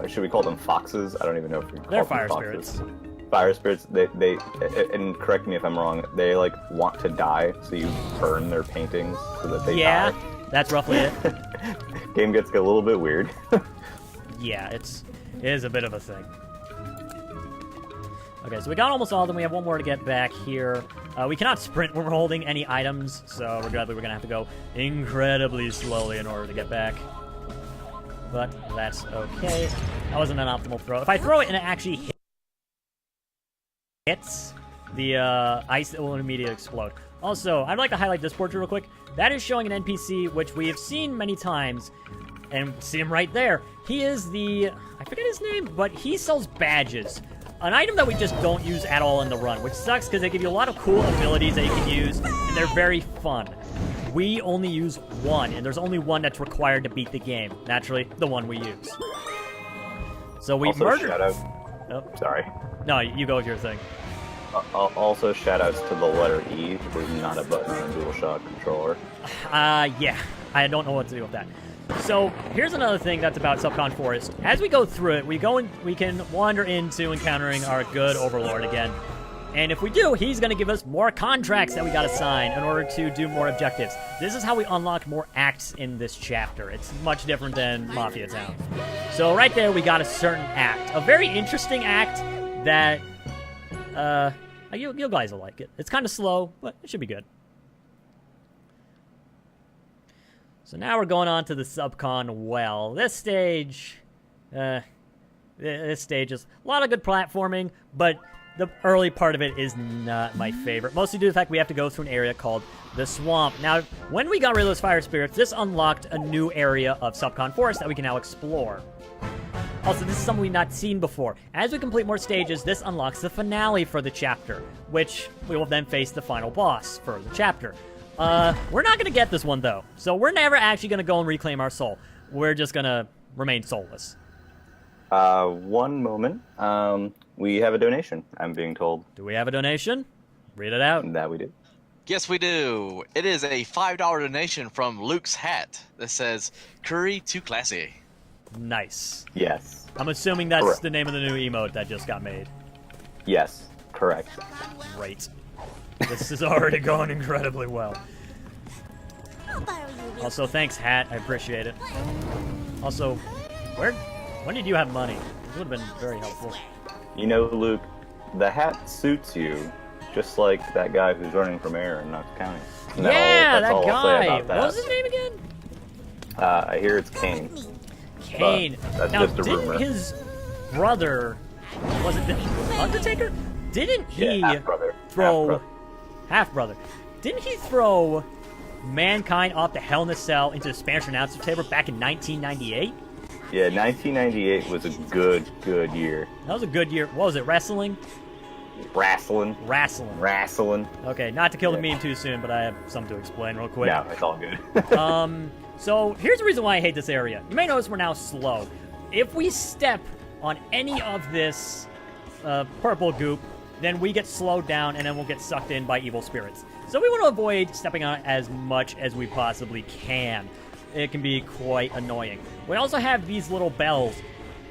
should we call them foxes? I don't even know if we call them fire foxes. spirits. Fire spirits, they, and correct me if I'm wrong, they like want to die, so you burn their paintings so that they die. That's roughly it. Game gets a little bit weird. Yeah, it is a bit of a thing. Okay, so we got almost all of them. We have one more to get back here. We cannot sprint when we're holding any items, so regrettably we're going to have to go incredibly slowly in order to get back. But that's okay. That wasn't an optimal throw. If I throw it and it actually hits the ice, it will immediately explode. Also, I'd like to highlight this portrait real quick. That is showing an NPC, which we have seen many times, and see him right there. He is the... I forget his name, but he sells badges. An item that we just don't use at all in the run, which sucks because they give you a lot of cool abilities that you can use, and they're very fun. We only use one, and there's only one that's required to beat the game. Naturally, the one we use. So we murdered... Shout out. Oh. Sorry. No, you go with your thing. Also, shoutouts to the letter E, which is not a button on a DualShock controller. Yeah. I don't know what to do with that. So, here's another thing that's about Subcon Forest. As we go through it, we can wander into encountering our good Overlord again. And if we do, he's going to give us more contracts that we got to sign in order to do more objectives. This is how we unlock more acts in this chapter. It's much different than Mafia Town. So, right there, we got a certain act. A very interesting act that... You guys will like it. It's kind of slow, but it should be good. So now we're going on to the Subcon well. This stage is a lot of good platforming, but the early part of it is not my favorite. Mostly due to the fact we have to go through an area called the Swamp. Now, when we got rid of those fire spirits, this unlocked a new area of Subcon Forest that we can now explore. Also, this is something we've not seen before. As we complete more stages, this unlocks the finale for the chapter, which we will then face the final boss for the chapter. We're not going to get this one, though, so we're never actually going to go and reclaim our soul. We're just going to remain soulless. One moment. We have a donation, I'm being told. Do we have a donation? Read it out. That we do. Yes, we do. It is a $5 donation from Luke's Hat that says, "Curry too classy." Nice. Yes. I'm assuming that's Correct. the name of the new emote that just got made. Yes, correct. Great. This is already going incredibly well. Also, thanks, Hat. I appreciate it. Also, when did you have money? This would have been very helpful. You know, Luke, the hat suits you, just like that guy who's running for mayor in Knox County. No, Yeah, that's that all I'll say guy. about that. What was his name again? I hear it's Kane. Kane. That's Now, just a didn't rumor. his brother, was it the Undertaker? Didn't he Yeah, half-brother. throw... Half-brother. Didn't he throw Mankind off the Hell in a Cell into the Spanish announcer table back in 1998? Yeah, 1998 was a good year. That was a good year. What was it, wrestling? Wrestling. Wrestling. Okay, not to kill the Yeah. meme too soon, but I have something to explain real quick. No, it's all good. So here's the reason why I hate this area. You may notice we're now slow. If we step on any of this purple goop, then we get slowed down and then we'll get sucked in by evil spirits. So we want to avoid stepping on it as much as we possibly can. It can be quite annoying. We also have these little bells.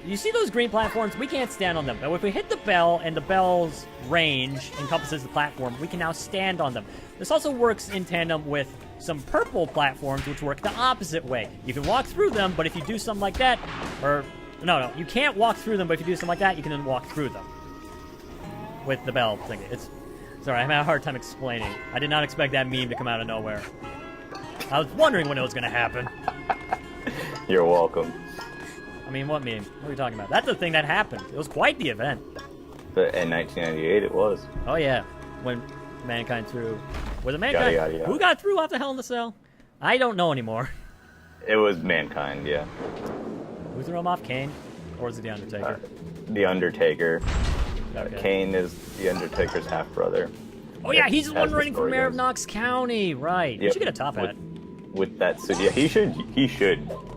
You see those green platforms? We can't stand on them. But if we hit the bell and the bell's range encompasses the platform, we can now stand on them. This also works in tandem with some purple platforms, which work the opposite way. You can walk through them, but if you do something like that, no, you can't walk through them, but if you do something like that, you can then walk through them. With the bell thing. Sorry, I'm having a hard time explaining. I did not expect that meme to come out of nowhere. I was wondering when it was going to happen. You're welcome. I mean, what meme? What are we talking about? That's the thing that happened. It was quite the event. But in 1998, it was. Oh, yeah. When Mankind threw... Was it Mankind? Yada, yada, yada. Who got through off the Hell in the Cell? I don't know anymore. It was Mankind, yeah. Who threw him off? Kane? Or was it The Undertaker? The Undertaker. Okay. Kane is the Undertaker's half-brother. Oh, yeah, he's the one As the running for story mayor of goes. Knox County. Right. He Yep. should get a top hat. With that suit. Yeah, he should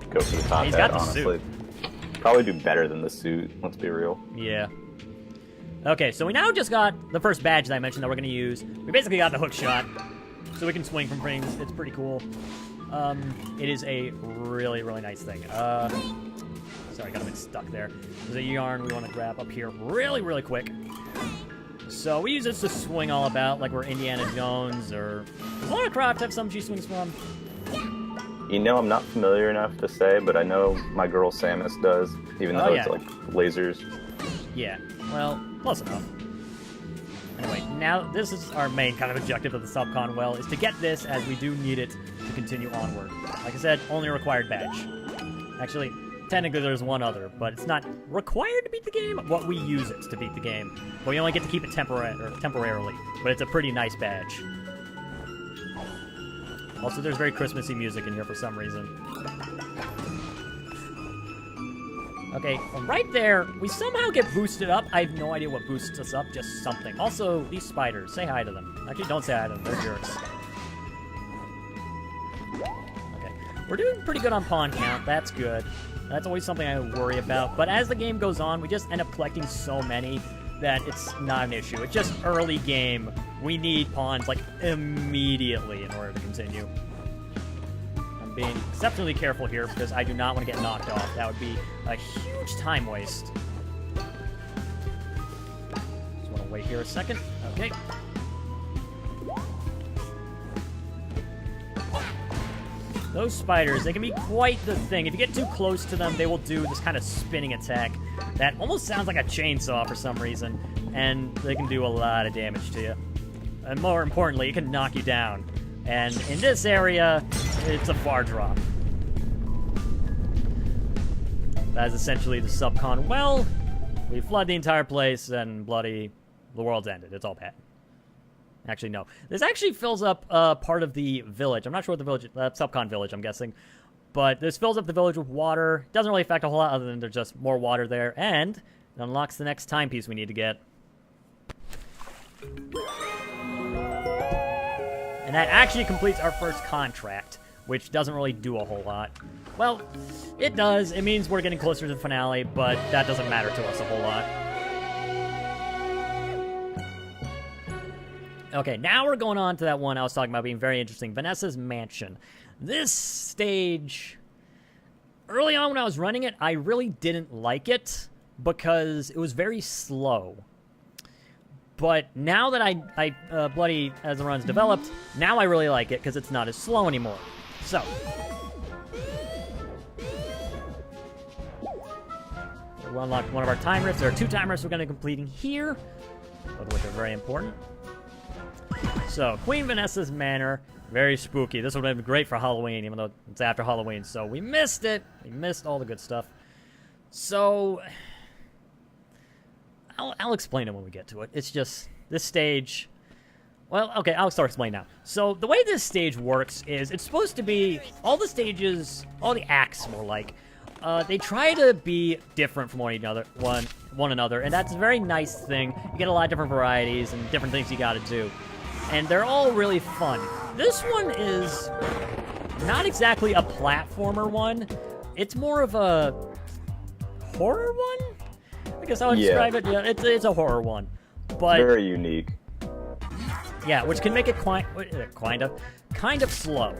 go for the top He's hat, got the honestly. suit. Probably do better than the suit, let's be real. Yeah. Okay, so we now just got the first badge that I mentioned that we're going to use. We basically got the hook shot, so we can swing from things. It's pretty cool. It is a really, really nice thing. Sorry, I got a bit stuck there. There's a yarn we want to grab up here really, really quick. So we use this to swing all about, like we're Indiana Jones, or... Does Lara Croft have some she swings from? You know, I'm not familiar enough to say, but I know my girl Samus does, even though yeah. it's like lasers. Yeah, well, close enough. Anyway, now this is our main kind of objective of the Subcon well, is to get this as we do need it to continue onward. Like I said, only a required badge. Actually, technically there's one other, but it's not required to beat the game, but we use it to beat the game. But we only get to keep it temporarily, but it's a pretty nice badge. Also, there's very Christmassy music in here for some reason. Okay, right there, we somehow get boosted up. I have no idea what boosts us up, just something. Also, these spiders, say hi to them. Actually, don't say hi to them, they're jerks. Okay, we're doing pretty good on pawn count, that's good. That's always something I worry about, but as the game goes on, we just end up collecting so many that it's not an issue. It's just early game. We need pawns, like, immediately in order to continue. I'm being exceptionally careful here because I do not want to get knocked off. That would be a huge time waste. Just want to wait here a second. Okay. Those spiders, they can be quite the thing. If you get too close to them, they will do this kind of spinning attack that almost sounds like a chainsaw for some reason, and they can do a lot of damage to you. And more importantly, it can knock you down. And in this area, it's a far drop. That is essentially the subcon. Well, we flood the entire place, and bloody, the world's ended. It's all bad. Actually, no. This actually fills up part of the village. I'm not sure what the village, subcon village, I'm guessing. But this fills up the village with water. Doesn't really affect a whole lot other than there's just more water there. And it unlocks the next timepiece we need to get. And that actually completes our first contract, which doesn't really do a whole lot. Well, it does. It means we're getting closer to the finale, but that doesn't matter to us a whole lot. Okay, now we're going on to that one I was talking about being very interesting, Vanessa's Mansion. This stage, early on when I was running it, I really didn't like it because it was very slow. But now that I bloody, as the run's developed, now I really like it because it's not as slow anymore. So, we'll unlock one of our time rifts. There are 2 time rifts we're going to be completing here, both of which are very important. So, Queen Vanessa's Manor, very spooky. This would have been great for Halloween, even though it's after Halloween, so we missed it. We missed all the good stuff. So, I'll explain it when we get to it. It's just, this stage... Well, okay, I'll start explaining now. So, the way this stage works is, it's supposed to be, all the stages, all the acts, more like, they try to be different from one another, and that's a very nice thing. You get a lot of different varieties and different things you gotta do. And they're all really fun. This one is not exactly a platformer one. It's more of a horror one? I guess I would describe it. Yeah, it's a horror one. But very unique. Yeah, which can make it kind of slow.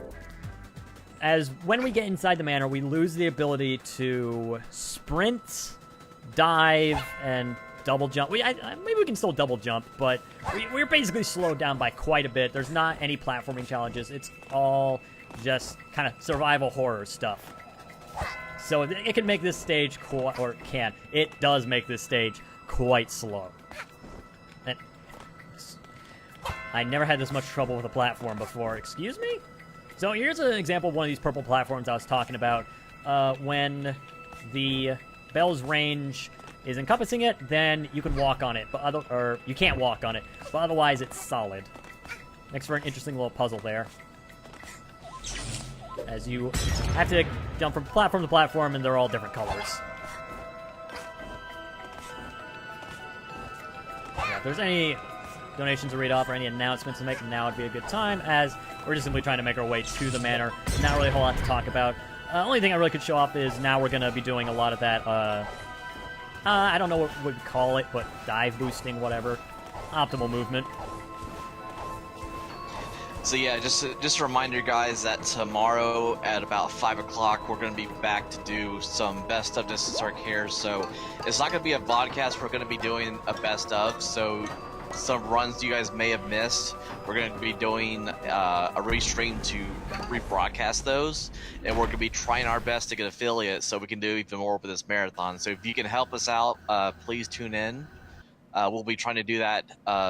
As when we get inside the manor, we lose the ability to sprint, dive, and double jump. Maybe we can still double jump, but we're basically slowed down by quite a bit. There's not any platforming challenges. It's all just kind of survival horror stuff. So it can make this stage it does make this stage quite slow. And I never had this much trouble with a platform before. Excuse me? So here's an example of one of these purple platforms I was talking about. When the bell's range is encompassing it, then you can walk on it, or you can't walk on it, but otherwise it's solid. Makes for an interesting little puzzle there, as you have to jump from platform to platform, and they're all different colors. Yeah, if there's any donations to read off or any announcements to make, now would be a good time, as we're just simply trying to make our way to the manor. Not really a whole lot to talk about. Only thing I really could show off is now we're going to be doing a lot of that, I don't know what we'd call it, but dive boosting, whatever. Optimal movement. So yeah, just a reminder, guys, that tomorrow at about 5 o'clock we're going to be back to do some best of Distance Arc here. So it's not going to be a vodcast. We're going to be doing a best of. So some runs you guys may have missed, we're going to be doing a restream to rebroadcast those, and we're going to be trying our best to get affiliates so we can do even more with this marathon. So if you can help us out, please tune in. We'll be trying to do that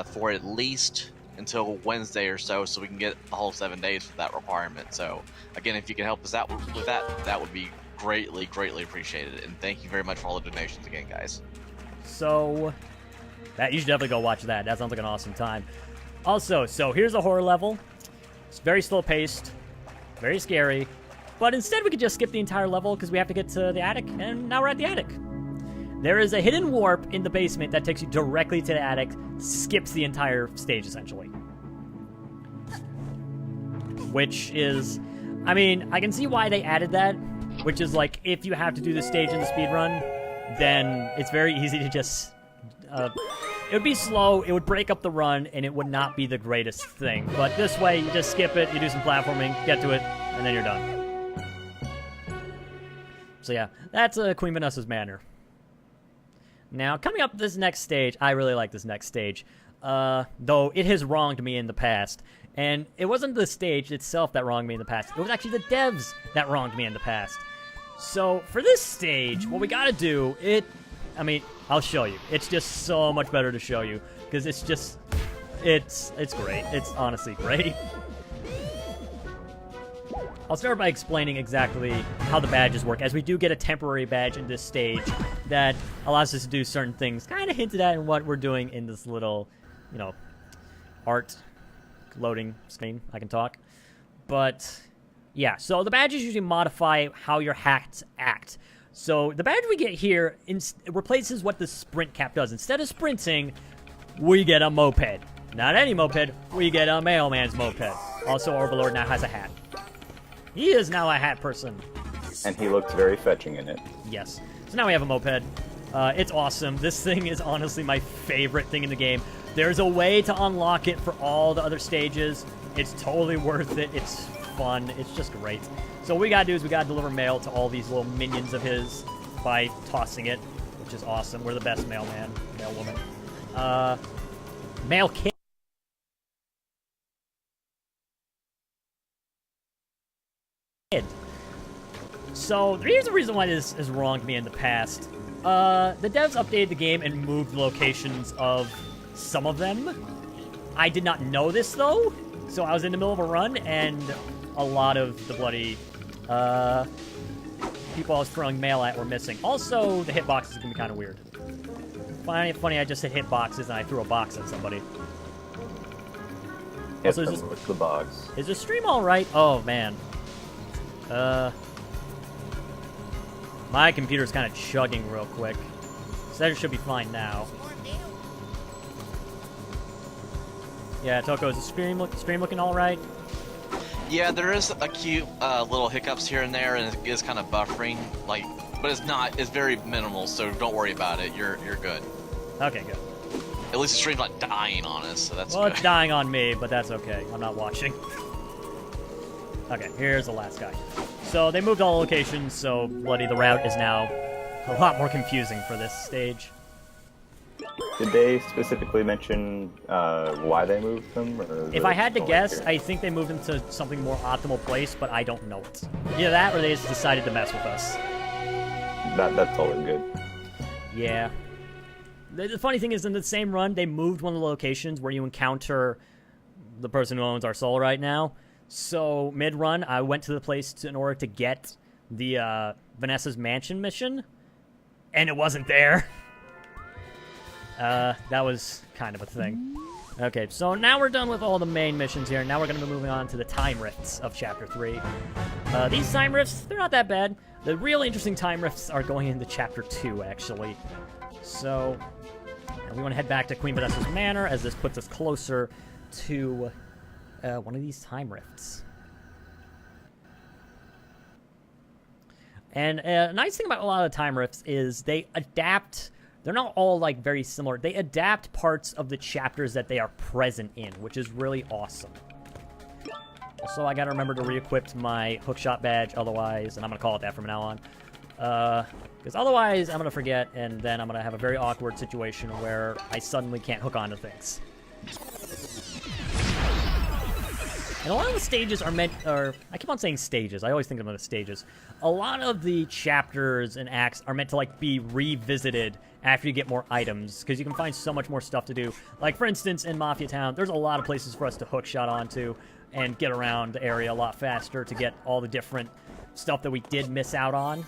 for at least until Wednesday or so we can get the whole 7 days for that requirement. So again, if you can help us out with that, that would be greatly appreciated. And thank you very much for all the donations again, guys. So you should definitely go watch that. That sounds like an awesome time. Also, so here's a horror level. It's very slow-paced, very scary, but instead we could just skip the entire level because we have to get to the attic, and now we're at the attic. There is a hidden warp in the basement that takes you directly to the attic, skips the entire stage, essentially. Which is, I mean, I can see why they added that, which is like, if you have to do the stage in the speedrun, then it's very easy to just... it would be slow, it would break up the run, and it would not be the greatest thing. But this way, you just skip it, you do some platforming, get to it, and then you're done. So yeah, that's Queen Vanessa's Manor. Now, coming up this next stage, I really like this next stage. Though it has wronged me in the past. And it wasn't the stage itself that wronged me in the past. It was actually the devs that wronged me in the past. So for this stage, what we gotta do, I mean, I'll show you. It's just so much better to show you, because it's just, it's great. It's honestly great. I'll start by explaining exactly how the badges work, as we do get a temporary badge in this stage that allows us to do certain things, kind of hinted at in what we're doing in this little, you know, art loading screen. I can talk. But, yeah, so the badges usually modify how your hacks act. So the badge we get here replaces what the sprint cap does. Instead of sprinting, we get a moped. Not any moped, we get a mailman's moped. Also, Overlord now has a hat. He is now a hat person. And he looks very fetching in it. Yes. So now we have a moped. It's awesome. This thing is honestly my favorite thing in the game. There's a way to unlock it for all the other stages. It's totally worth it. It's fun. It's just great. So what we gotta do is we gotta deliver mail to all these little minions of his by tossing it, which is awesome. We're the best mailman, mailwoman. Mail kid. So here's the reason why this has wronged me in the past. The devs updated the game and moved the locations of some of them. I did not know this though, so I was in the middle of a run and a lot of the bloody people I was throwing mail at were missing. Also, the hitboxes can be kind of weird. Funny, I just hit hitboxes and I threw a box at somebody. Hit Also, them with the box. Is the stream all right? Oh man. My computer's kind of chugging real quick. So that should be fine now. Yeah, Toko, is the stream looking all right? Yeah, there is a cute little hiccups here and there, and it is kind of buffering, like, but it's not. It's very minimal, so don't worry about it. You're good. Okay, good. At least the stream's not dying on us, so that's Well, good. it's dying on me, but that's okay. I'm not watching. Okay, here's the last guy. So they moved all the locations, so bloody the route is now a lot more confusing for this stage. Did they specifically mention why they moved them? Or If I had to only guess, here? I think they moved them to something more optimal place, but I don't know it. Either that, or they just decided to mess with us. That's all good. Yeah. The funny thing is, in the same run, they moved one of the locations where you encounter the person who owns our soul right now. So, mid-run, I went to the place in order to get the Vanessa's Mansion mission, and it wasn't there. That was kind of a thing. Okay, so now we're done with all the main missions here. Now we're going to be moving on to the time rifts of Chapter 3. These time rifts, they're not that bad. The real interesting time rifts are going into Chapter 2, actually. So, we want to head back to Queen Vanessa's Manor, as this puts us closer to one of these time rifts. And a nice thing about a lot of the time rifts is they adapt. They're not all, like, very similar. They adapt parts of the chapters that they are present in, which is really awesome. Also, I gotta remember to re-equip my hookshot badge, otherwise, and I'm gonna call it that from now on. Because otherwise, I'm gonna forget, and then I'm gonna have a very awkward situation where I suddenly can't hook onto things. And a lot of the stages are meant, or I keep on saying stages, I always think of them as stages. A lot of the chapters and acts are meant to, like, be revisited after you get more items, because you can find so much more stuff to do. Like, for instance, in Mafia Town, there's a lot of places for us to hookshot onto and get around the area a lot faster to get all the different stuff that we did miss out on.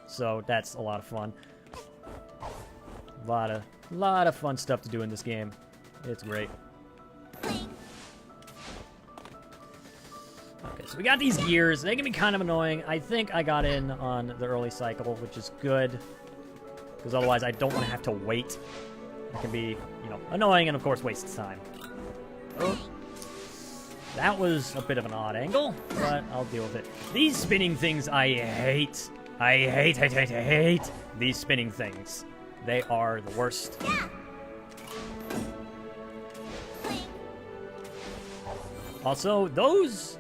So that's a lot of fun. A lot of fun stuff to do in this game. It's great. Okay, so we got these gears. They can be kind of annoying. I think I got in on the early cycle, which is good. Because otherwise I don't want to have to wait. It can be, you know, annoying and, of course, waste time. Oh. That was a bit of an odd angle, but I'll deal with it. These spinning things I hate. I hate these spinning things. They are the worst. Also, those...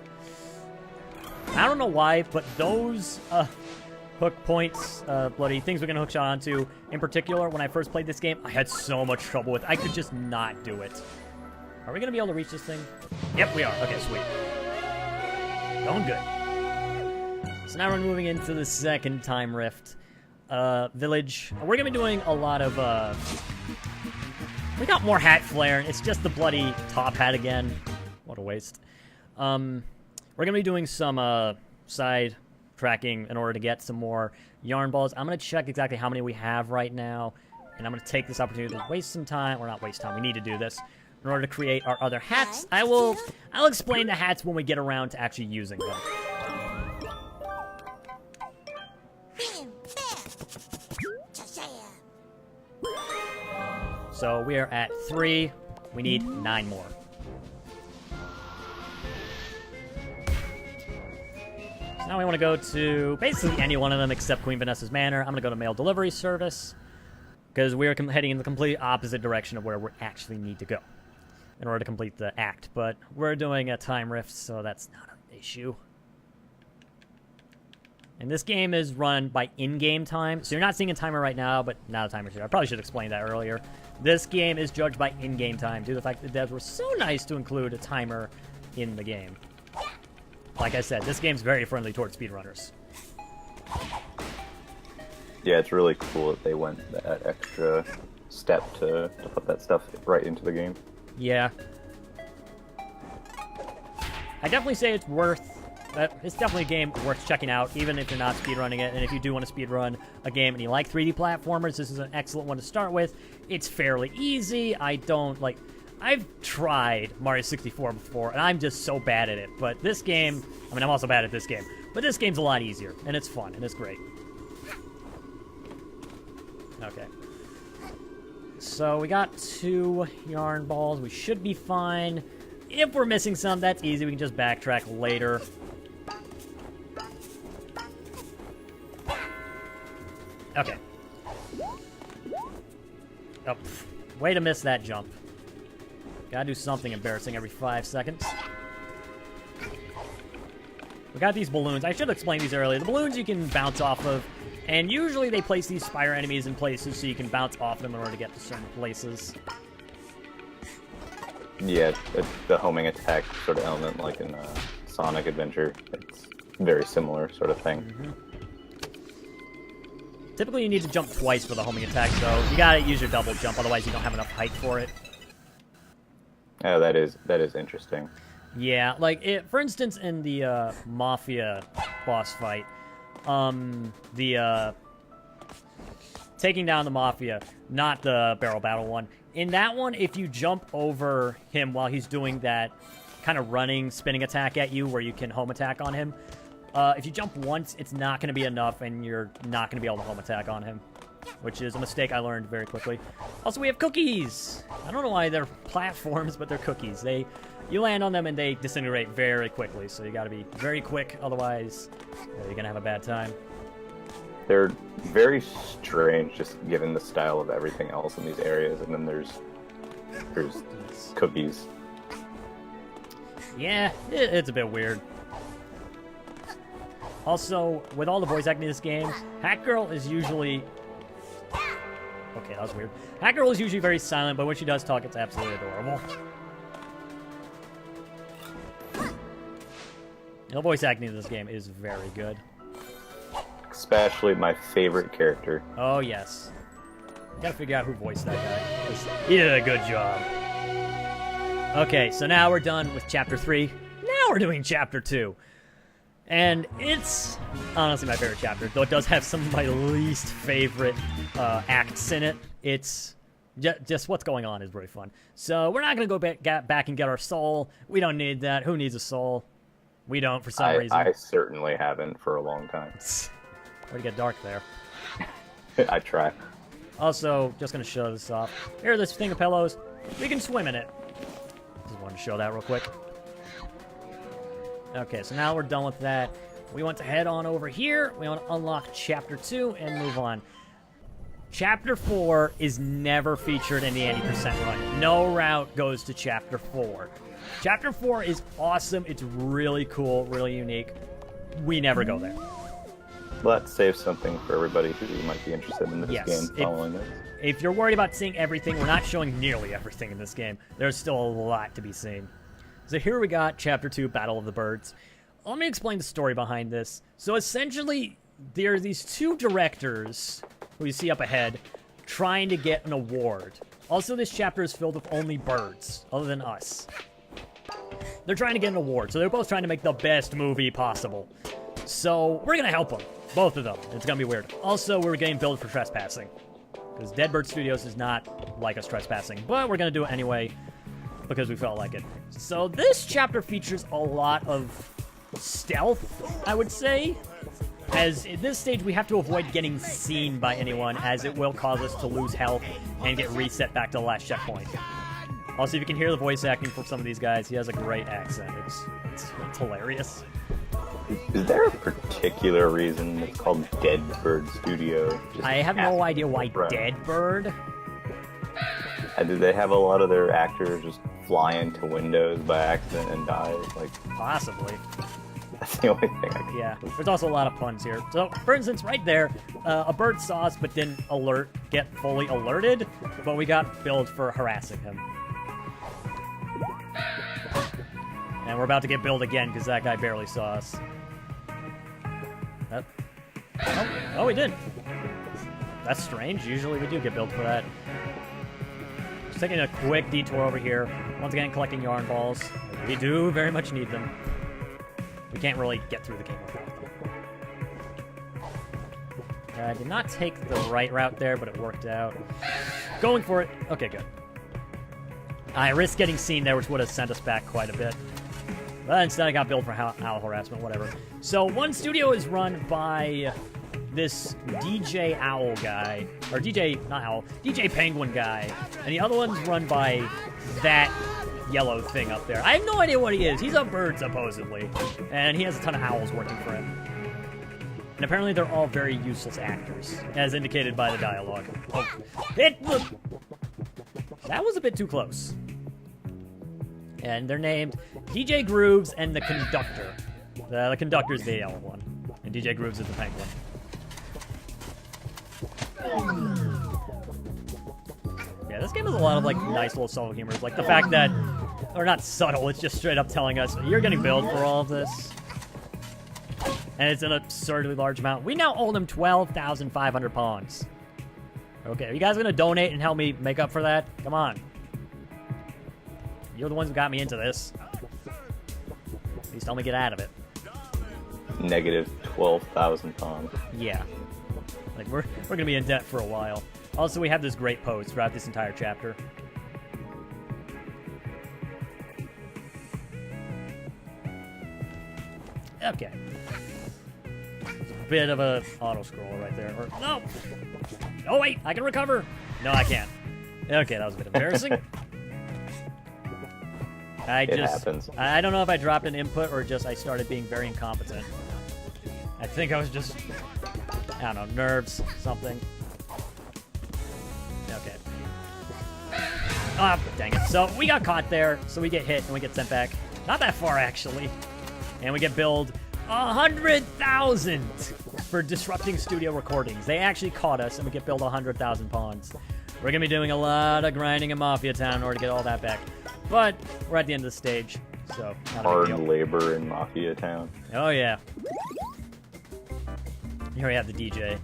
I don't know why, but those hook points, bloody things we're going to hook shot onto, in particular, when I first played this game, I had so much trouble with. I could just not do it. Are we going to be able to reach this thing? Yep, we are. Okay, sweet. Going good. So now we're moving into the second time rift. Village. We're gonna be doing a lot of, we got more hat flaring. It's just the bloody top hat again. What a waste. We're gonna be doing some, side tracking in order to get some more yarn balls. I'm gonna check exactly how many we have right now, and I'm gonna take this opportunity to waste some time, or not waste time, we need to do this in order to create our other hats. I'll explain the hats when we get around to actually using them. So we are at 3. We need 9 more. So now we want to go to basically any one of them except Queen Vanessa's Manor. I'm going to go to Mail Delivery Service because we're heading in the complete opposite direction of where we actually need to go in order to complete the act. But we're doing a time rift, so that's not an issue. And this game is run by in-game time, so you're not seeing a timer right now, but now the timer's here. I probably should explain that earlier. This game is judged by in-game time due to the fact that the devs were so nice to include a timer in the game. Like I said, this game's very friendly towards speedrunners. Yeah, it's really cool that they went that extra step to put that stuff right into the game. Yeah. I definitely say it's definitely a game worth checking out, even if you're not speedrunning it. And if you do want to speedrun a game and you like 3D platformers, this is an excellent one to start with. It's fairly easy. I've tried Mario 64 before, and I'm just so bad at it. But this game, I mean, I'm also bad at this game. But this game's a lot easier, and it's fun, and it's great. Okay. So we got 2 yarn balls. We should be fine. If we're missing some, that's easy. We can just backtrack later. Okay. Oh, way to miss that jump. Gotta do something embarrassing every 5 seconds. We got these balloons. I should explain these earlier. The balloons you can bounce off of, and usually they place these spire enemies in places so you can bounce off them in order to get to certain places. Yeah, it's the homing attack sort of element, like in Sonic Adventure. It's very similar sort of thing. Mm-hmm. Typically, you need to jump twice for the homing attack, though. You gotta use your double jump, otherwise you don't have enough height for it. Oh, that is interesting. Yeah, like, for instance, in the Mafia boss fight, taking down the Mafia, not the barrel battle one. In that one, if you jump over him while he's doing that kind of running, spinning attack at you where you can home attack on him, if you jump once, it's not going to be enough, and you're not going to be able to home attack on him, which is a mistake I learned very quickly. Also, we have cookies! I don't know why they're platforms, but they're cookies. You land on them, and they disintegrate very quickly, so you got to be very quick, otherwise you're going to have a bad time. They're very strange, just given the style of everything else in these areas, and then there's cookies. Yeah, it's a bit weird. Also, with all the voice acting in this game, Hat Girl is usually... Okay, that was weird. Hat Girl is usually very silent, but when she does talk, it's absolutely adorable. And the voice acting in this game is very good. Especially my favorite character. Oh, yes. Gotta figure out who voiced that guy, 'cause he did a good job. Okay, so now we're done with Chapter 3. Now we're doing Chapter 2. And it's honestly my favorite chapter, though it does have some of my least favorite acts in it. It's just what's going on is really fun. So we're not going to go back and get our soul. We don't need that. Who needs a soul? We don't, for some reason. I certainly haven't for a long time. Way to get dark there. I try. Also, just going to show this off. Here, this thing of pillows. We can swim in it. Just wanted to show that real quick. Okay, so now we're done with that. We want to head on over here. We want to unlock Chapter 2 and move on. Chapter 4 is never featured in the 80% run. No route goes to Chapter 4. Chapter 4 is awesome. It's really cool, really unique. We never go there. Let's save something for everybody who might be interested in this game following this. If you're worried about seeing everything, we're not showing nearly everything in this game. There's still a lot to be seen. So here we got Chapter 2, Battle of the Birds. Let me explain the story behind this. So essentially, there are these two directors, who you see up ahead, trying to get an award. Also, this chapter is filled with only birds, other than us. They're trying to get an award, so they're both trying to make the best movie possible. So, we're gonna help them. Both of them. It's gonna be weird. Also, we're getting billed for trespassing. Because Dead Bird Studios does not like us trespassing. But we're gonna do it anyway, because we felt like it. So, this chapter features a lot of stealth, I would say. As at this stage, we have to avoid getting seen by anyone, as it will cause us to lose health and get reset back to the last checkpoint. Also, if you can hear the voice acting from some of these guys, he has a great accent. It's hilarious. Is there a particular reason it's called Dead Bird Studio? I have no idea why Dead Bird. And do they have a lot of their actors just fly into windows by accident and die? Like, Possibly. that's the only thing I can. Yeah, there's also a lot of puns here. So, for instance, right there, a bird saw us but didn't get fully alerted, but we got billed for harassing him. And we're about to get billed again because that guy barely saw us. Oh, we did. That's strange. Usually we do get billed for that. Just taking a quick detour over here. Once again, collecting yarn balls. We do very much need them. We can't really get through the game without them. I did not take the right route there, but it worked out. Going for it. Okay, good. I risked getting seen there, which would have sent us back quite a bit. But instead I got billed for owl harassment, whatever. So one studio is run by this DJ Owl guy. Or DJ Penguin guy. And the other one's run by that yellow thing up there. I have no idea what he is. He's a bird, supposedly. And he has a ton of owls working for him. And apparently they're all very useless actors, as indicated by the dialogue. Oh, that was a bit too close. And they're named DJ Grooves and the Conductor. The Conductor's the yellow one. And DJ Grooves is the penguin. Yeah, this game has a lot of, like, nice little subtle humors. Like the fact that, or not subtle, it's just straight up telling us, you're getting billed for all of this. And it's an absurdly large amount. We now owe them 12,500 pawns. Okay, are you guys gonna donate and help me make up for that? Come on. You're the ones who got me into this. Please tell me get out of it. Negative 12,000 pounds. Yeah. Like, we're gonna be in debt for a while. Also, we have this great pose throughout this entire chapter. Okay. It's a bit of a auto-scroller right there. Or, no! Oh, wait! I can recover! No, I can't. Okay, that was a bit embarrassing. It happens. I don't know if I dropped an input or just I started being very incompetent. I think I was just, I don't know, nerves, something. Okay. Ah, dang it. So we got caught there, so we get hit and we get sent back. Not that far, actually. And we get billed 100,000 for disrupting studio recordings. They actually caught us and we get billed 100,000 pawns. We're going to be doing a lot of grinding in Mafia Town in order to get all that back. But we're at the end of the stage, so not a big Hard deal. labor in Mafia Town. Oh, yeah. Here we have the DJ.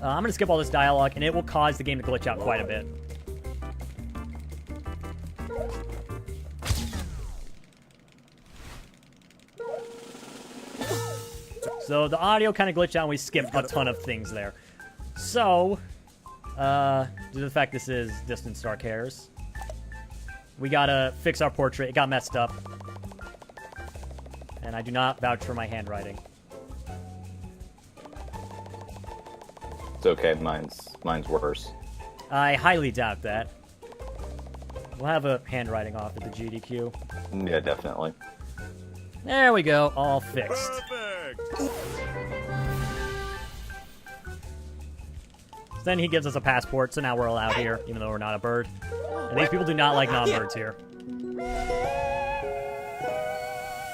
I'm going to skip all this dialogue, and it will cause the game to glitch out quite a bit. So the audio kind of glitched out, and we skipped a ton of things there. So, due to the fact this is Distant Star Cares, we gotta fix our portrait. It got messed up. And I do not vouch for my handwriting. It's okay, mine's worse. I highly doubt that. We'll have a handwriting off at the GDQ. Yeah, definitely. There we go, all fixed. So then he gives us a passport, so now we're allowed here, even though we're not a bird. And these people do not like non-birds here.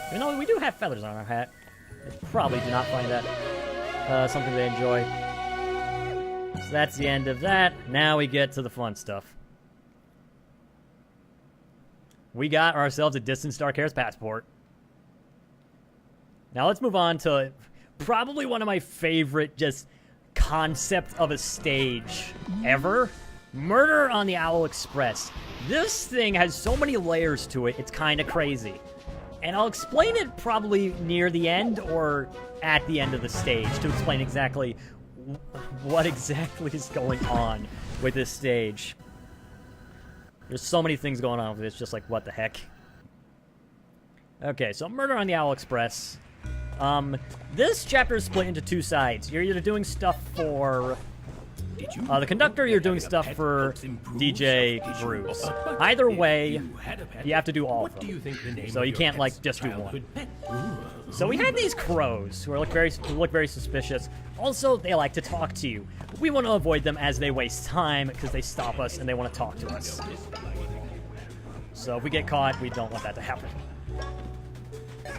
Even though we do have feathers on our hat. They probably do not find that something they enjoy. So that's the end of that. Now we get to the fun stuff. we got ourselves a Distant Star Cares passport. Now let's move on to probably one of my favorite just concept of a stage ever. Murder on the Owl Express. This thing has so many layers to it, it's kind of crazy. And I'll explain it probably near the end or at the end of the stage to explain exactly what exactly is going on with this stage. There's so many things going on with this, just like, what the heck? Okay, so Murder on the Owl Express. This chapter is split into two sides. You're either doing stuff for the conductor, you're doing stuff for DJ Grooves. Either way, you have to do all of them. So you can't, like, just do one. So we have these crows who look very suspicious. Also, they like to talk to you. We want to avoid them as they waste time because they stop us and they want to talk to us. So if we get caught, we don't want that to happen.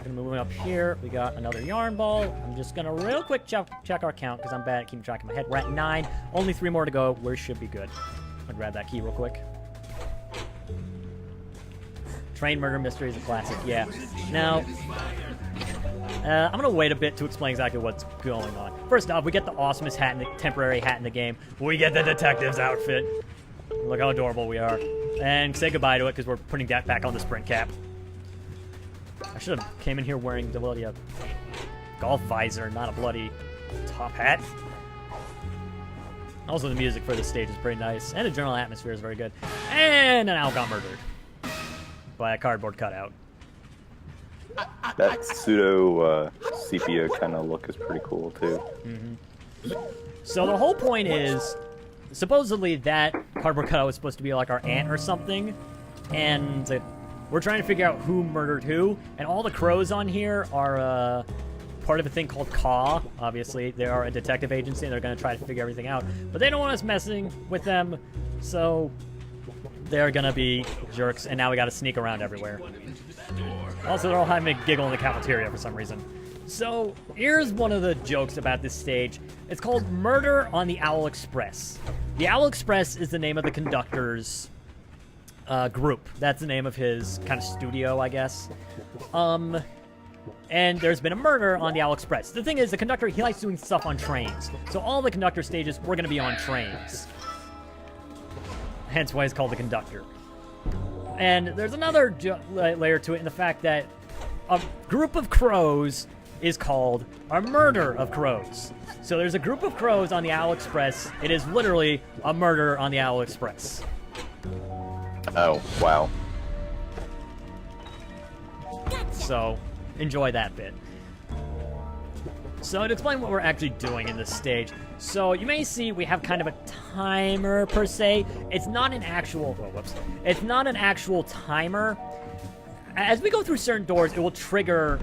Moving up here, we got another yarn ball. I'm just gonna real quick check our count because I'm bad at keeping track of my head. We're at 9, only 3 more to go. We should be good. I'll grab that key real quick. Train murder mystery is a classic, yeah. Now, I'm gonna wait a bit to explain exactly what's going on. First off, we get the awesomest hat in the temporary hat in the game. We get the detective's outfit. Look how adorable we are. And say goodbye to it because we're putting that back on the sprint cap. I should have came in here wearing the bloody golf visor, not a bloody top hat. Also, the music for this stage is pretty nice, and the general atmosphere is very good. And an owl got murdered by a cardboard cutout. That pseudo sepia kind of look is pretty cool too. Mm-hmm. So the whole point is, supposedly that cardboard cutout was supposed to be like our aunt or something, and we're trying to figure out who murdered who, and all the crows on here are part of a thing called CAW. Obviously, they are a detective agency, and they're going to try to figure everything out. But they don't want us messing with them, so they're going to be jerks, and now we got to sneak around everywhere. Also, they're all having a giggle in the cafeteria for some reason. So, here's one of the jokes about this stage. It's called Murder on the Owl Express. The Owl Express is the name of the conductor's group. That's the name of his kind of studio, I guess. And there's been a murder on the Owl Express. The thing is, the conductor, he likes doing stuff on trains. So all the conductor stages, we're going to be on trains. Hence why it's called the conductor. And there's another layer to it in the fact that a group of crows is called a murder of crows. So there's a group of crows on the Owl Express. It is literally a murder on the Owl Express. Oh, wow. So, enjoy that bit. So, to explain what we're actually doing in this stage, so you may see we have kind of a timer per se. It's not an actual, it's not an actual timer. As we go through certain doors, it will trigger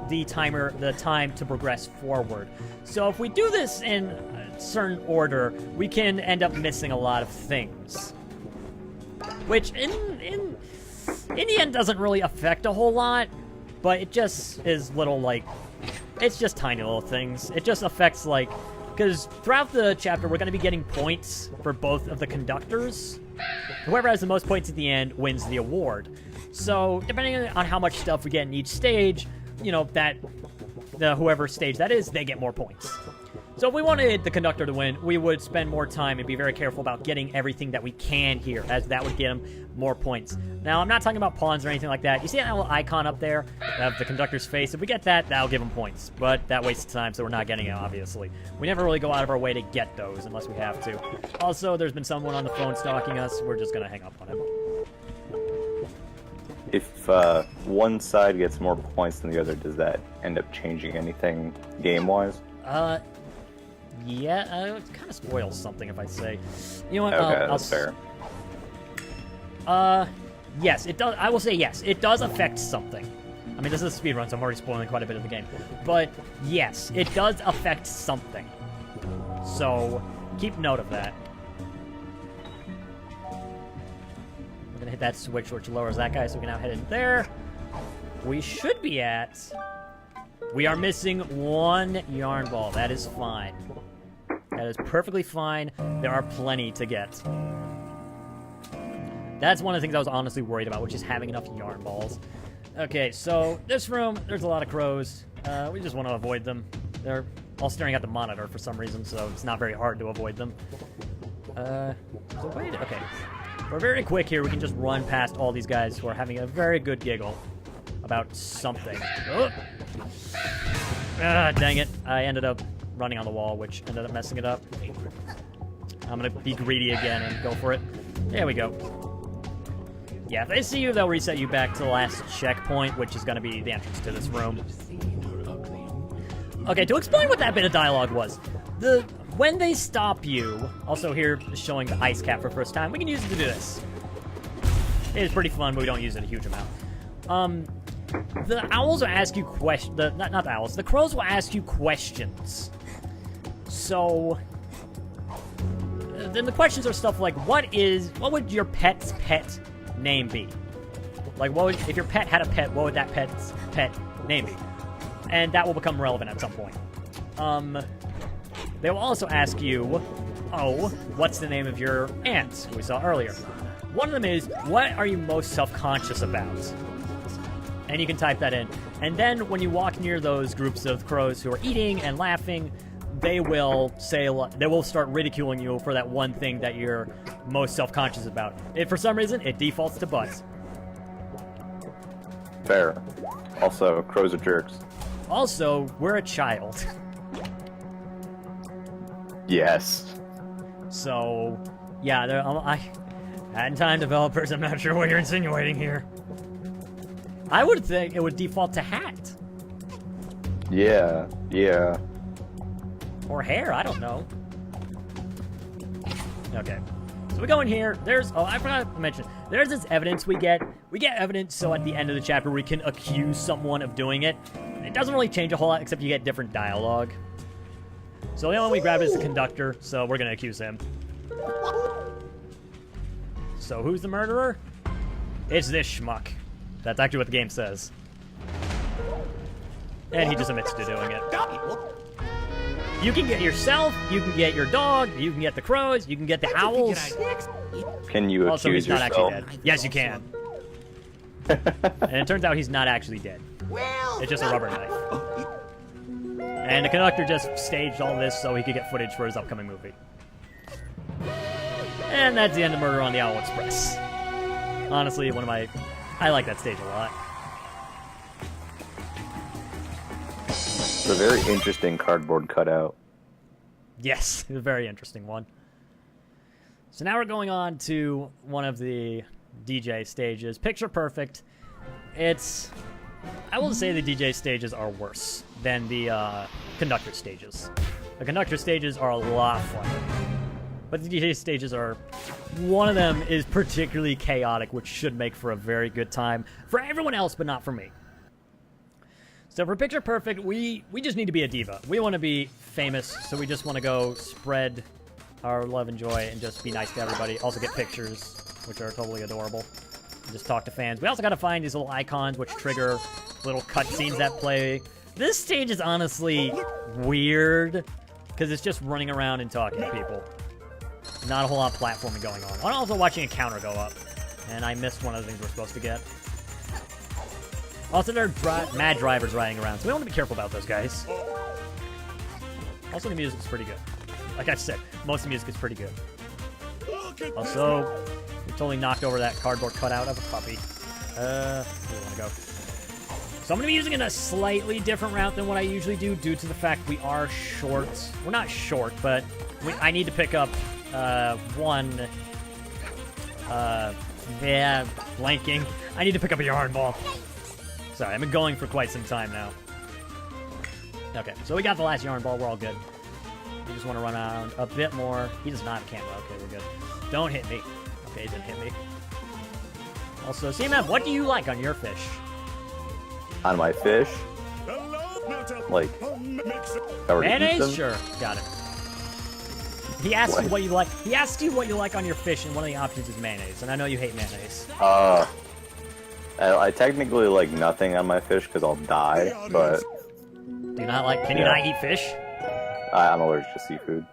the timer, the time to progress forward. So if we do this in a certain order, we can end up missing a lot of things. Which, in the end, doesn't really affect a whole lot, but it just is little, like, it's just tiny little things. It just affects, like, because throughout the chapter, we're going to be getting points for both of the conductors. Whoever has the most points at the end wins the award. So, depending on how much stuff we get in each stage, you know, whoever stage that is, they get more points. So if we wanted the conductor to win, we would spend more time and be very careful about getting everything that we can here, as that would get him more points. Now, I'm not talking about pawns or anything like that. You see that little icon up there of the conductor's face? If we get that, that'll give him points. But that wastes time, so we're not getting it, obviously. We never really go out of our way to get those unless we have to. Also, there's been someone on the phone stalking us. We're just going to hang up on him. If one side gets more points than the other, does that end up changing anything game-wise? Yeah, it kind of spoils something if I say. You know what? Okay, that's fair. Yes, it does. I will say yes. It does affect something. I mean, this is a speedrun, so I'm already spoiling quite a bit of the game. But yes, it does affect something. So keep note of that. We're gonna hit that switch, which lowers that guy, so we can now head in there. We should be at. We are missing one yarn ball. That is fine. That is perfectly fine. There are plenty to get. That's one of the things I was honestly worried about, which is having enough yarn balls. Okay, so this room, there's a lot of crows. We just want to avoid them. They're all staring at the monitor for some reason, so it's not very hard to avoid them. So wait, okay. We're very quick here. We can just run past all these guys who are having a very good giggle about something. Oh. Ah, dang it. I ended up running on the wall, which ended up messing it up. I'm gonna be greedy again and go for it. There we go. Yeah, if they see you, they'll reset you back to the last checkpoint, which is gonna be the entrance to this room. Okay, to explain what that bit of dialogue was. When they stop you, also here showing the ice cap for the first time, we can use it to do this. It is pretty fun, but we don't use it a huge amount. The owls will ask you questions. Not the owls. The crows will ask you questions. So then the questions are stuff like, what would your pet's pet name be? Like, if your pet had a pet, what would that pet's pet name be? And that will become relevant at some point. They will also ask you, what's the name of your aunt we saw earlier? One of them is, what are you most self-conscious about? And you can type that in. And then when you walk near those groups of crows who are eating and laughing, they will start ridiculing you for that one thing that you're most self-conscious about. If for some reason, it defaults to butts. Fair. Also, crows are jerks. Also, we're a child. Yes. So, yeah, hadn't time, developers. I'm not sure what you're insinuating here. I would think it would default to hat. Yeah. Or hair, I don't know. Okay. So we go in here. I forgot to mention. There's this evidence we get. We get evidence so at the end of the chapter we can accuse someone of doing it. It doesn't really change a whole lot except you get different dialogue. So the only one we grab is the conductor, so we're going to accuse him. So who's the murderer? It's this schmuck. That's actually what the game says. And he just admits to doing it. You can get yourself, you can get your dog, you can get the crows, you can get the owls. Can you Also, accuse he's not yourself? actually dead. Yes, you can. And it turns out he's not actually dead. It's just a rubber knife. And the conductor just staged all this so he could get footage for his upcoming movie. And that's the end of Murder on the Owl Express. Honestly, I like that stage a lot. It's a very interesting cardboard cutout. Yes, a very interesting one. So now we're going on to one of the DJ stages. Picture Perfect. I will say the DJ stages are worse than the conductor stages. The conductor stages are a lot funner. But the DJ stages one of them is particularly chaotic, which should make for a very good time for everyone else, but not for me. So for Picture Perfect, we just need to be a diva. We want to be famous, so we just want to go spread our love and joy and just be nice to everybody. Also get pictures, which are totally adorable. And just talk to fans. We also got to find these little icons, which trigger little cutscenes that play. This stage is honestly weird, because it's just running around and talking to people. Not a whole lot of platforming going on. I'm also watching a counter go up, and I missed one of the things we're supposed to get. Also, there are mad drivers riding around, so we want to be careful about those guys. Also, the music's pretty good. Like I said, most of the music is pretty good. Also, we totally knocked over that cardboard cutout of a puppy. Where do we want to go? So I'm going to be using a slightly different route than what I usually do due to the fact we are short. We're not short, but I need to pick up blanking. I need to pick up a yarn ball. Sorry, I've been going for quite some time now. Okay, so we got the last yarn ball. We're all good. We just want to run around a bit more. He does not have a camera. Okay, we're good. Don't hit me. Okay, he didn't hit me. Also, CMF, what do you like on your fish? On my fish? Like, mayonnaise? Sure, got it. He asked you what you like. He asked you what you like on your fish, and one of the options is mayonnaise. And I know you hate mayonnaise. I technically like nothing on my fish because I'll die, but... Do you not like... Can you not eat fish? I'm allergic to seafood.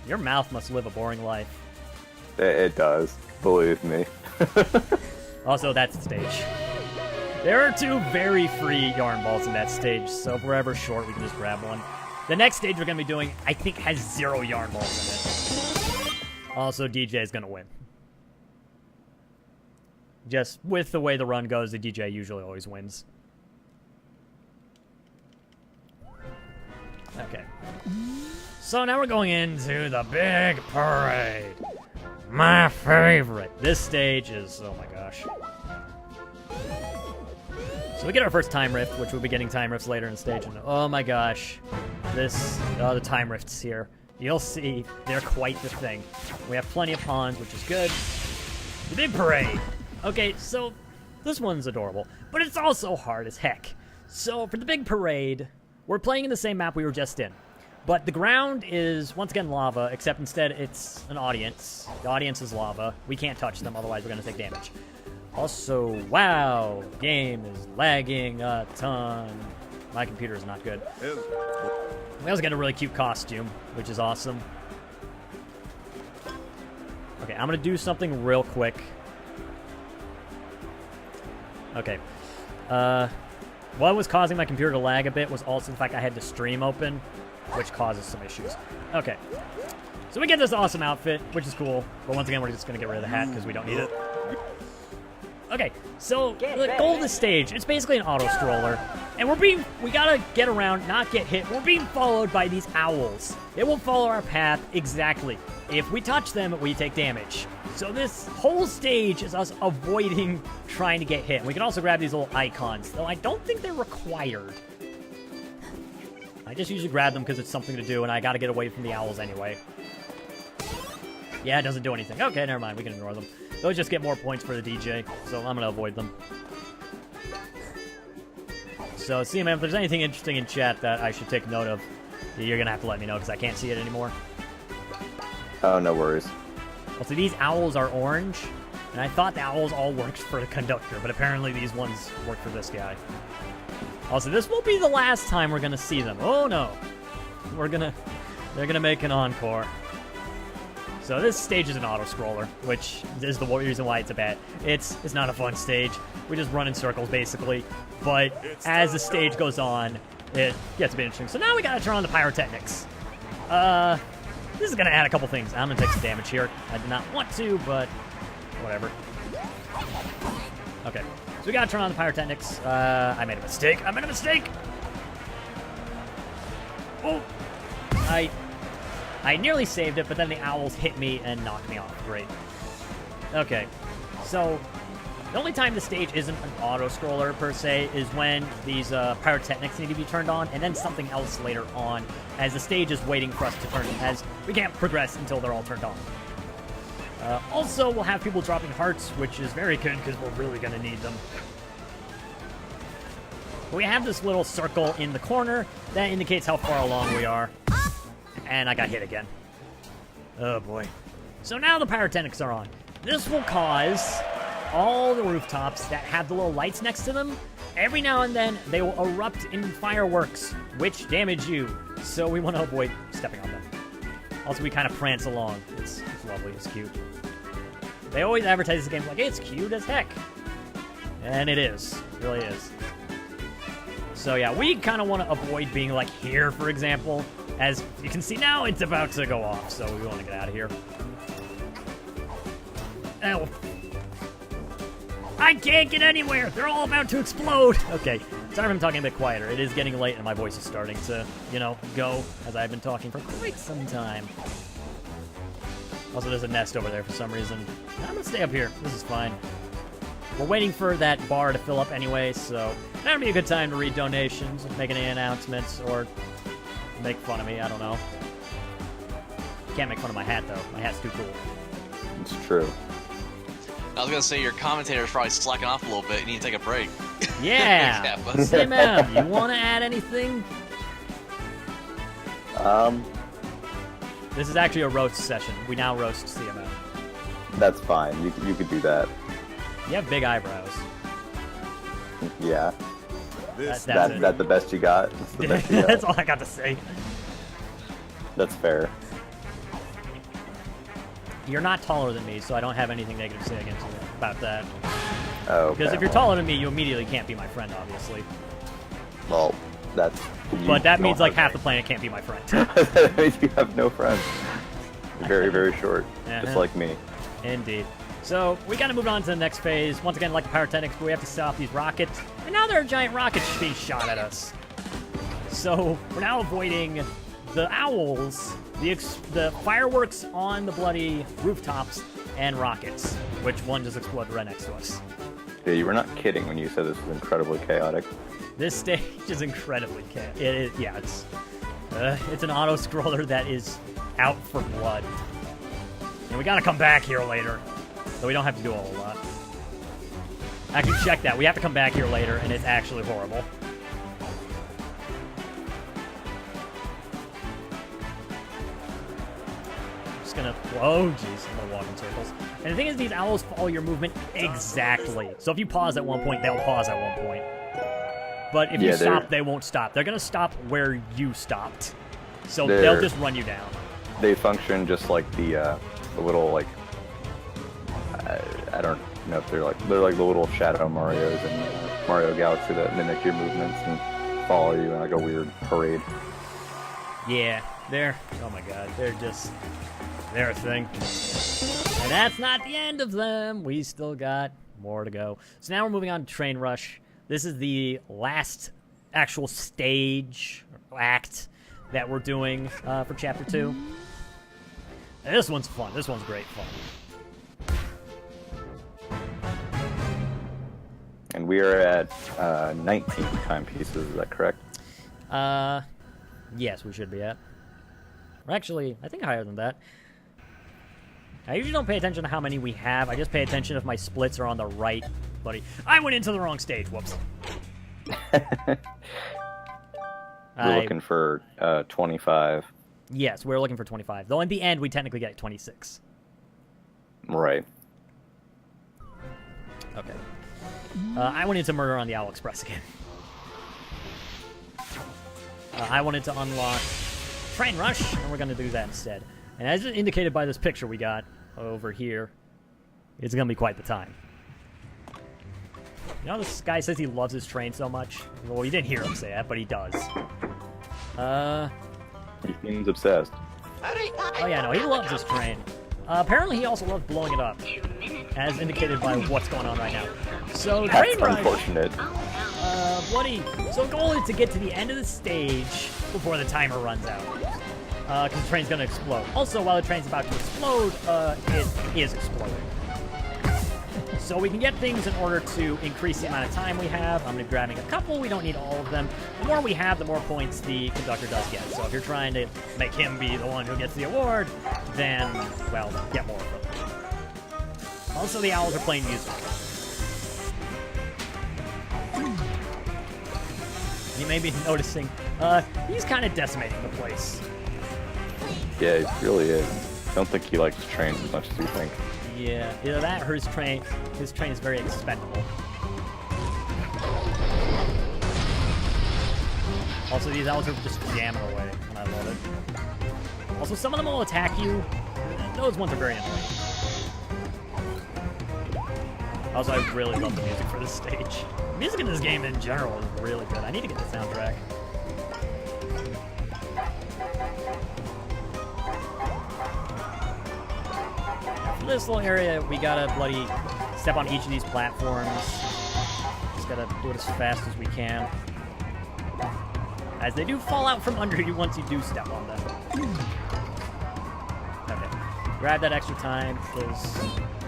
Your mouth must live a boring life. It does. Believe me. Also, that's the stage. There are 2 very free yarn balls in that stage, so if we're ever short, we can just grab one. The next stage we're going to be doing, I think, has 0 yarn balls in it. Also, DJ is going to win. Just with the way the run goes, the DJ usually always wins. Okay. So now we're going into the big parade. My favorite. This stage is, oh my gosh. So we get our first time rift, which we'll be getting time rifts later in the stage. And oh my gosh, the time rifts here. You'll see, they're quite the thing. We have plenty of pawns, which is good. The big parade. Okay, so this one's adorable, but it's also hard as heck. So for the big parade, we're playing in the same map we were just in. But the ground is, once again, lava, except instead it's an audience. The audience is lava. We can't touch them, otherwise we're going to take damage. Also, wow, game is lagging a ton. My computer is not good. We also get a really cute costume, which is awesome. Okay, I'm going to do something real quick. Okay. What was causing my computer to lag a bit was also the fact I had the stream open, which causes some issues. Okay. So we get this awesome outfit, which is cool. But once again, we're just going to get rid of the hat because we don't need it. Okay, so the goal of the stage, it's basically an auto-scroller. And we gotta get around, not get hit. We're being followed by these owls. They will follow our path exactly. If we touch them, we take damage. So this whole stage is us avoiding trying to get hit. We can also grab these little icons, though I don't think they're required. I just usually grab them because it's something to do, and I gotta get away from the owls anyway. Yeah, it doesn't do anything. Okay, never mind. We can ignore them. Those just get more points for the DJ, so I'm going to avoid them. So, see, man, if there's anything interesting in chat that I should take note of, you're going to have to let me know because I can't see it anymore. Oh, no worries. Well, see, these owls are orange, and I thought the owls all worked for the conductor, but apparently these ones work for this guy. Also, this will be the last time we're going to see them. Oh, no. They're going to make an encore. So this stage is an auto-scroller, which is the reason why it's a bad. It's not a fun stage. We just run in circles, basically. But as the stage goes on, it gets a bit interesting. So now we gotta turn on the pyrotechnics. This is gonna add a couple things. I'm gonna take some damage here. I did not want to, but whatever. Okay, so we gotta turn on the pyrotechnics. I made a mistake. Oh! I nearly saved it, but then the owls hit me and knocked me off. Great. Okay, so the only time the stage isn't an auto-scroller, per se, is when these pyrotechnics need to be turned on, and then something else later on, as the stage is waiting for us to turn, as we can't progress until they're all turned on. Also, we'll have people dropping hearts, which is very good, because we're really going to need them. We have this little circle in the corner that indicates how far along we are. And I got hit again. Oh boy. So now the pyrotechnics are on. This will cause all the rooftops that have the little lights next to them, every now and then they will erupt in fireworks, which damage you. So we want to avoid stepping on them. Also, we kind of prance along. It's lovely. It's cute. They always advertise this game like, it's cute as heck. And it is. It really is. So yeah, we kind of want to avoid being like here, for example. As you can see now, it's about to go off, so we want to get out of here. Ow. I can't get anywhere! They're all about to explode! Okay, sorry if I'm talking a bit quieter. It is getting late and my voice is starting to, you know, go, as I've been talking for quite some time. Also, there's a nest over there for some reason. I'm gonna stay up here. This is fine. We're waiting for that bar to fill up anyway, so that'll be a good time to read donations, make any announcements, or make fun of me, I don't know. Can't make fun of my hat, though. My hat's too cool. It's true. I was gonna say your commentator's probably slacking off a little bit. You need to take a break. Yeah. CMM, you want to add anything? This is actually a roast session. We now roast CMM. That's fine. You could do that. You have big eyebrows. Yeah. That's the best you got? That's the best you got. That's all I got to say. That's fair. you're not taller than me, so I don't have anything negative to say against you about that. Oh, Because if you're taller than me, you immediately can't be my friend, obviously. Well, that's... But that means like half the planet can't be my friend. That means you have no friends. You're very, very short. Just like me. Indeed. So, we gotta move on to the next phase. Once again, like the pyrotechnics, we have to stop these rockets. And now there are giant rockets being shot at us. So, we're now avoiding the owls, the fireworks on the bloody rooftops, and rockets, which one just exploded right next to us. Yeah, you were not kidding when you said this was incredibly chaotic. This stage is incredibly chaotic. It's an auto-scroller that is out for blood. And we gotta come back here later. So we don't have to do a whole lot. Actually, check that. We have to come back here later, and it's actually horrible. I'm just gonna... Whoa, jeez. I'm gonna walk in circles. And the thing is, these owls follow your movement exactly. So if you pause at one point, they'll pause at one point. But if you stop, they won't stop. They're gonna stop where you stopped. So they'll just run you down. They function just like the little, like... I don't know if they're like the little shadow Marios in Mario Galaxy that mimic your movements and follow you in like a weird parade. Yeah, oh my god, they're a thing. And that's not the end of them. We still got more to go. So now we're moving on to Train Rush. This is the last actual stage or act that we're doing for Chapter 2. And this one's fun. This one's great fun. And we are at 19 timepieces, is that correct? Yes, we should be at. Or actually, I think higher than that. I usually don't pay attention to how many we have. I just pay attention if my splits are on the right, buddy. I went into the wrong stage. Whoops. We're looking for 25. Yes, we're looking for 25. Though in the end, we technically get 26. Right. Okay. I went into Murder on the Owl Express again. I wanted to unlock Train Rush, and we're going to do that instead. And as indicated by this picture we got over here, it's going to be quite the time. You know, this guy says he loves his train so much. Well, you didn't hear him say that, but he does. He seems obsessed. Oh yeah, no, he loves his train. Apparently he also loves blowing it up, as indicated by what's going on right now. So, That's Train Rush... unfortunate. Bloody... So the goal is to get to the end of the stage before the timer runs out. Because the train's gonna explode. Also, while the train's about to explode, it is exploding. So we can get things in order to increase the amount of time we have. I'm grabbing a couple. We don't need all of them. The more we have, the more points the conductor does get. So if you're trying to make him be the one who gets the award, then, well, get more of them. Also, the owls are playing music. You may be noticing, he's kind of decimating the place. Yeah, he really is. Don't think he likes trains as much as you think. Yeah, either that or his train is very expendable. Also, these owls are just jamming away, and I love it. Also, some of them will attack you. Those ones are very annoying. Also, I really love the music for this stage. The music in this game in general is really good. I need to get the soundtrack. For this little area, we gotta bloody step on each of these platforms. Just gotta do it as fast as we can. As they do fall out from under you once you do step on them. Okay. Grab that extra time, because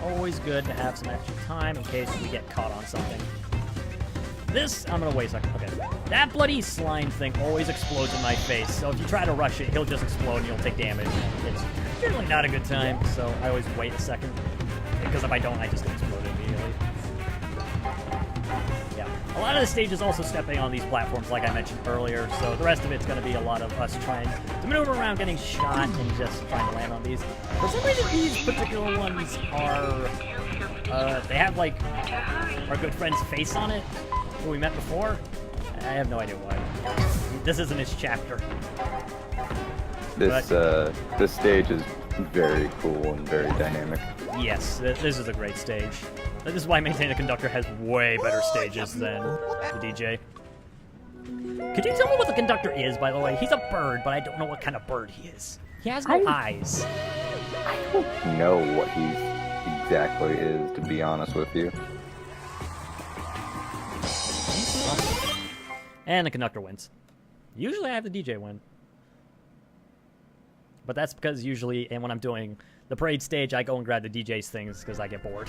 always good to have some extra time in case we get caught on something. This, I'm gonna wait a second. Okay. That bloody slime thing always explodes in my face, so if you try to rush it, he'll just explode and you'll take damage. It's generally not a good time, so I always wait a second. Because if I don't, I just explode immediately. Yeah. A lot of the stages also stepping on these platforms, like I mentioned earlier, so the rest of it's gonna be a lot of us trying to maneuver around, getting shot, and just trying to land on these. For some reason, these particular ones are... they have, like, our good friend's face on it, who we met before. I have no idea why. This isn't his chapter. This stage is very cool and very dynamic. Yes, this is a great stage. This is why Maintain a Conductor has way better stages than the DJ. Could you tell me what the Conductor is, by the way? He's a bird, but I don't know what kind of bird he is. He has no eyes. I don't know what he exactly is, to be honest with you. And the Conductor wins. Usually I have the DJ win. But that's because usually, and when I'm doing the parade stage, I go and grab the DJ's things because I get bored.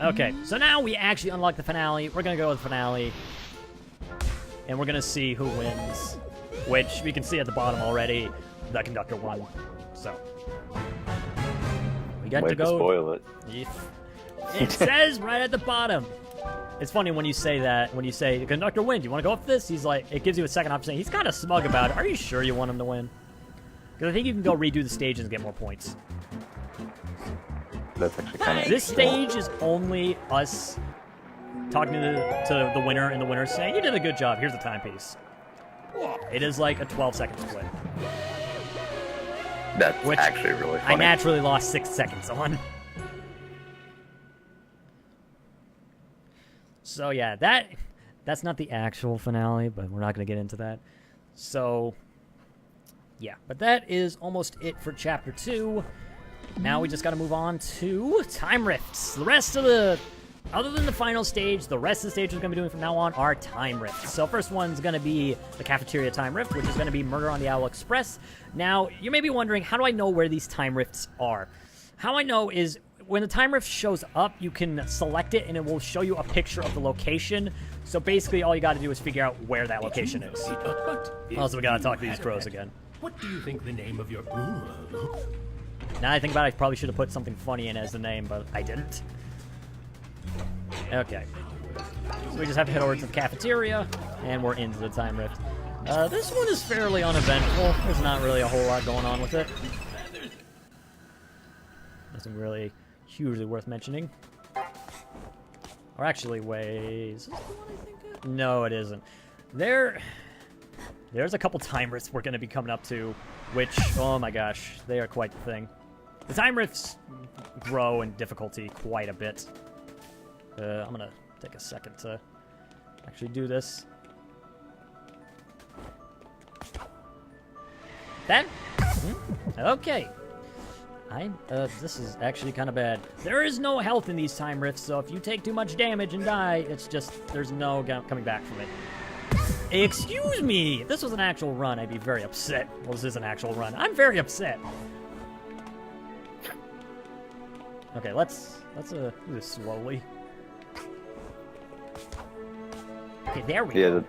Okay, so now we actually unlock the finale. We're going to go with the finale. And we're going to see who wins. Which we can see at the bottom already. The Conductor won. So. We got Way to go. spoil it. It says right at the bottom. It's funny when you say that, when you say, the Conductor wins, you want to go up this? He's like, it gives you a second option. He's kind of smug about it. Are you sure you want him to win? Because I think you can go redo the stage and get more points. That's actually kind of... This stage is only us talking to the winner, and the winner saying, you did a good job, here's the timepiece. It is like a 12-second split. That's Which actually really funny. I naturally lost 6 seconds on. So yeah, that's not the actual finale, but we're not going to get into that. So, yeah. But that is almost it for Chapter 2. Now we just got to move on to Time Rifts. The rest of the... Other than the final stage, the rest of the stage we're going to be doing from now on are Time Rifts. So first one's going to be the Cafeteria Time Rift, which is going to be Murder on the Owl Express. Now, you may be wondering, how do I know where these Time Rifts are? How I know is... When the time rift shows up, you can select it, and it will show you a picture of the location. So basically, all you got to do is figure out where that location is. Also, we got to talk to these crows again. What do you think the name of your... Now I think about it, I probably should have put something funny in as the name, but I didn't. Okay. So we just have to head over to the cafeteria, and we're into the time rift. This one is fairly uneventful. There's not really a whole lot going on with it. Nothing really hugely worth mentioning. Or actually, wait, is this the one I think of? No, it isn't. There's a couple time rifts we're going to be coming up to, which, oh my gosh, they are quite the thing. The time rifts grow in difficulty quite a bit. I'm going to take a second to actually do this. That? Okay. This is actually kind of bad. There is no health in these time rifts, so if you take too much damage and die, it's just, there's no coming back from it. Excuse me! If this was an actual run, I'd be very upset. Well, this is an actual run. I'm very upset. Okay, let's do this slowly. Okay, there we go.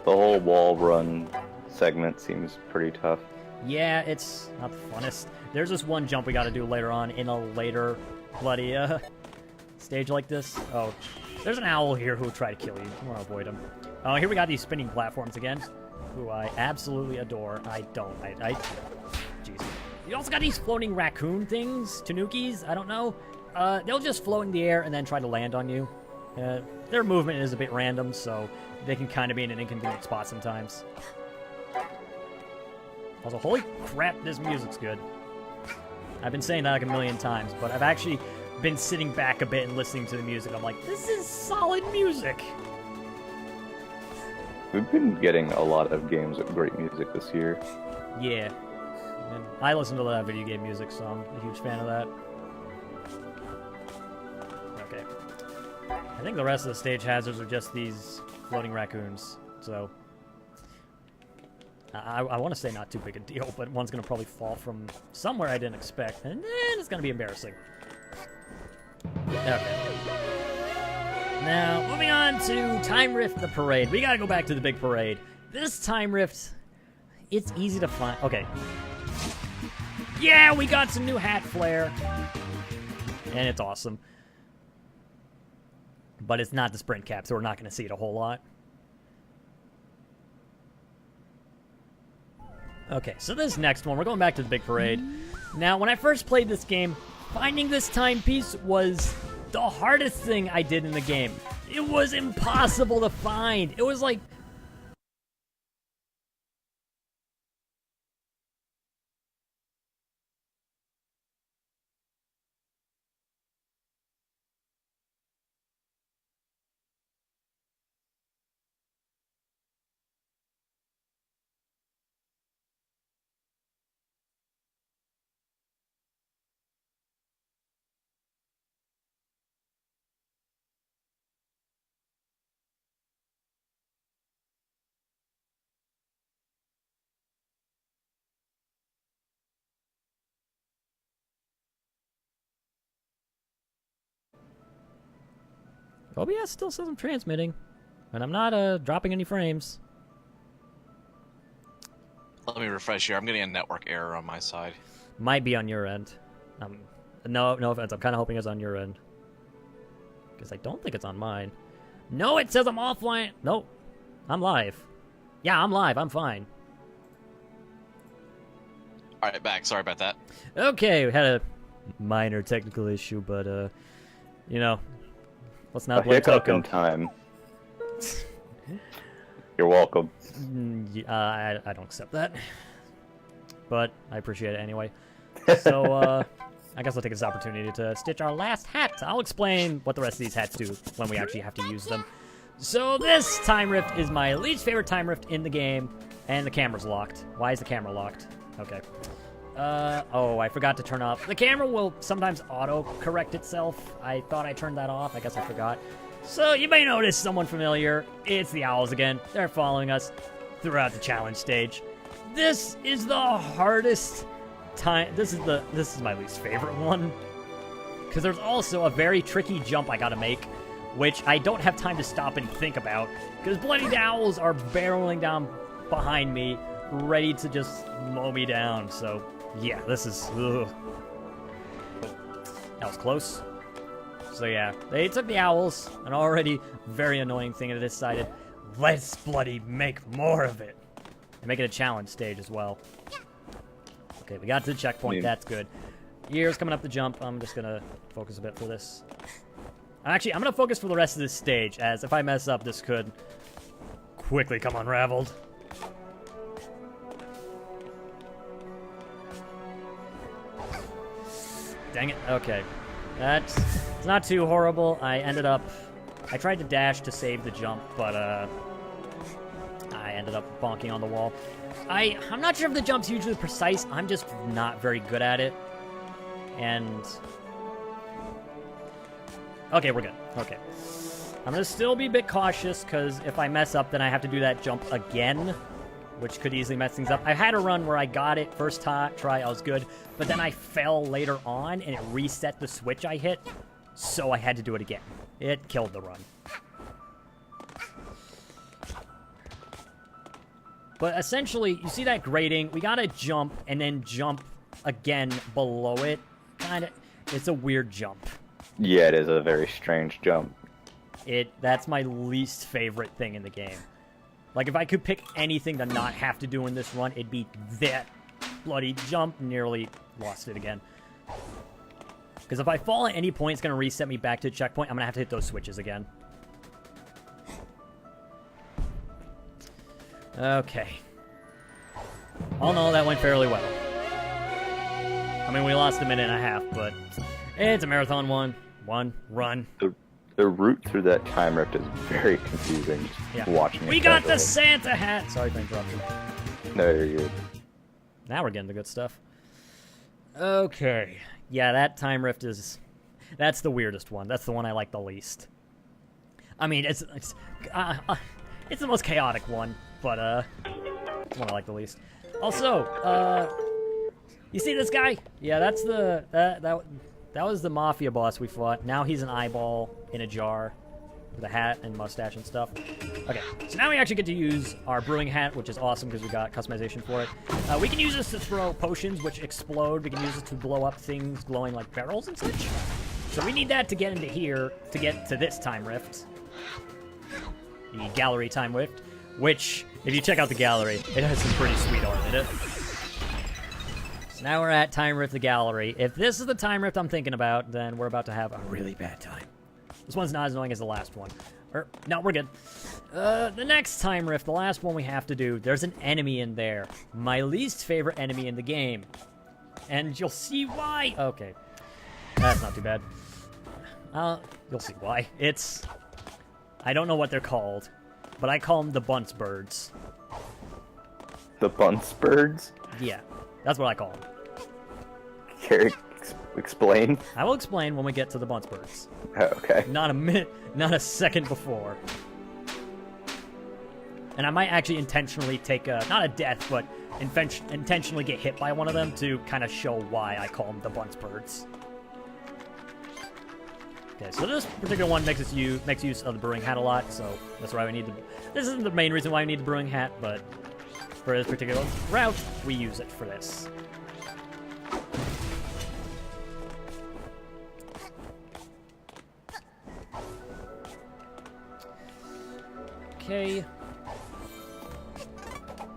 The whole wall run segment seems pretty tough. Yeah, it's not the funnest. There's this one jump we gotta do later on in a later bloody stage like this. Oh, there's an owl here who will try to kill you. I want to avoid him. Oh, here we got these spinning platforms again, who I absolutely adore. I don't. Jeez. You also got these floating raccoon things, tanukis, I don't know. They'll just float in the air and then try to land on you. Their movement is a bit random, so they can kind of be in an inconvenient spot sometimes. Also, holy crap, this music's good. I've been saying that like a million times, but I've actually been sitting back a bit and listening to the music. I'm like, this is solid music. We've been getting a lot of games with great music this year. Yeah. And I listen to a lot of video game music, so I'm a huge fan of that. Okay. I think the rest of the stage hazards are just these floating raccoons, so... I want to say not too big a deal, but one's going to probably fall from somewhere I didn't expect, and then it's going to be embarrassing. Okay. Now, moving on to Time Rift the Parade. We got to go back to the big parade. This Time Rift, it's easy to find. Okay. Yeah, we got some new hat flare. And it's awesome. But it's not the sprint cap, so we're not going to see it a whole lot. Okay, so this next one, we're going back to the big parade. Now, when I first played this game, finding this timepiece was the hardest thing I did in the game. It was impossible to find. It was like OBS still says I'm transmitting, and I'm not dropping any frames. Let me refresh here. I'm getting a network error on my side. Might be on your end. No offense. I'm kind of hoping it's on your end. Because I don't think it's on mine. No, it says I'm offline. Nope. I'm live. Yeah, I'm live. I'm fine. All right, back. Sorry about that. Okay, we had a minor technical issue, but, you know, let's not A blame hiccup Toko. in time. You're welcome. I don't accept that. But I appreciate it anyway. So, I guess I'll take this opportunity to stitch our last hat. I'll explain what the rest of these hats do when we actually have to use them. So this time rift is my least favorite time rift in the game, and the camera's locked. Why is the camera locked? Okay. Oh, I forgot to turn off. The camera will sometimes auto-correct itself. I thought I turned that off. I guess I forgot. So you may notice someone familiar. It's the owls again. They're following us throughout the challenge stage. This is the hardest time. This is my least favorite one. Because there's also a very tricky jump I gotta make, which I don't have time to stop and think about. Because bloody owls are barreling down behind me, ready to just mow me down. So, yeah, this is... Ugh. That was close. So, yeah, they took the owls, an already very annoying thing, and they decided, let's bloody make more of it. And make it a challenge stage as well. Okay, we got to the checkpoint. That's good. Years coming up the jump. I'm just going to focus a bit for this. Actually, I'm going to focus for the rest of this stage, as if I mess up, this could quickly come unraveled. Dang it. Okay. It's not too horrible. I tried to dash to save the jump, but I ended up bonking on the wall. I'm not sure if the jump's usually precise. I'm just not very good at it. And... okay, we're good. Okay. I'm going to still be a bit cautious, because if I mess up, then I have to do that jump again, which could easily mess things up. I had a run where I got it first try, I was good, but then I fell later on, and it reset the switch I hit, so I had to do it again. It killed the run. But essentially, you see that grating, we gotta jump, and then jump again below it. Kinda, it's a weird jump. Yeah, it is a very strange jump. That's my least favorite thing in the game. Like, if I could pick anything to not have to do in this run, it'd be that bloody jump. Nearly lost it again. Because if I fall at any point, it's going to reset me back to the checkpoint. I'm going to have to hit those switches again. Okay. All in all, that went fairly well. I mean, we lost a minute and a half, but it's a marathon one run. The route through that time rift is very confusing. Yeah. Watching it. We got the Santa hat! Sorry for interrupting. No, you're good. Now we're getting the good stuff. Okay. Yeah, that time rift is... that's the weirdest one. That's the one I like the least. I mean, it's the most chaotic one, but, it's the one I like the least. Also, you see this guy? Yeah, that's that was the mafia boss we fought. Now he's an eyeball in a jar with a hat and mustache and stuff. Okay, so now we actually get to use our brewing hat, which is awesome because we got customization for it. We can use this to throw potions, which explode. We can use it to blow up things glowing like barrels and such. So we need that to get into here to get to this time rift. The gallery time rift, which, if you check out the gallery, it has some pretty sweet art in it. So now we're at time rift the gallery. If this is the time rift I'm thinking about, then we're about to have a really bad time. This one's not as annoying as the last one. No, we're good. The next time rift, the last one we have to do, there's an enemy in there. My least favorite enemy in the game. And you'll see why. Okay. That's not too bad. You'll see why. I don't know what they're called, but I call them the bunce birds. The bunce birds? Yeah, that's what I call them. Can explain? I will explain when we get to the bunce birds. Oh, okay. Not a minute, not a second before. And I might actually intentionally take not a death, but intentionally get hit by one of them to kind of show why I call them the bunce birds. Okay, so this particular one makes use of the brewing hat a lot, so that's why we need the... This isn't the main reason why we need the brewing hat, but for this particular route, we use it for this. Okay.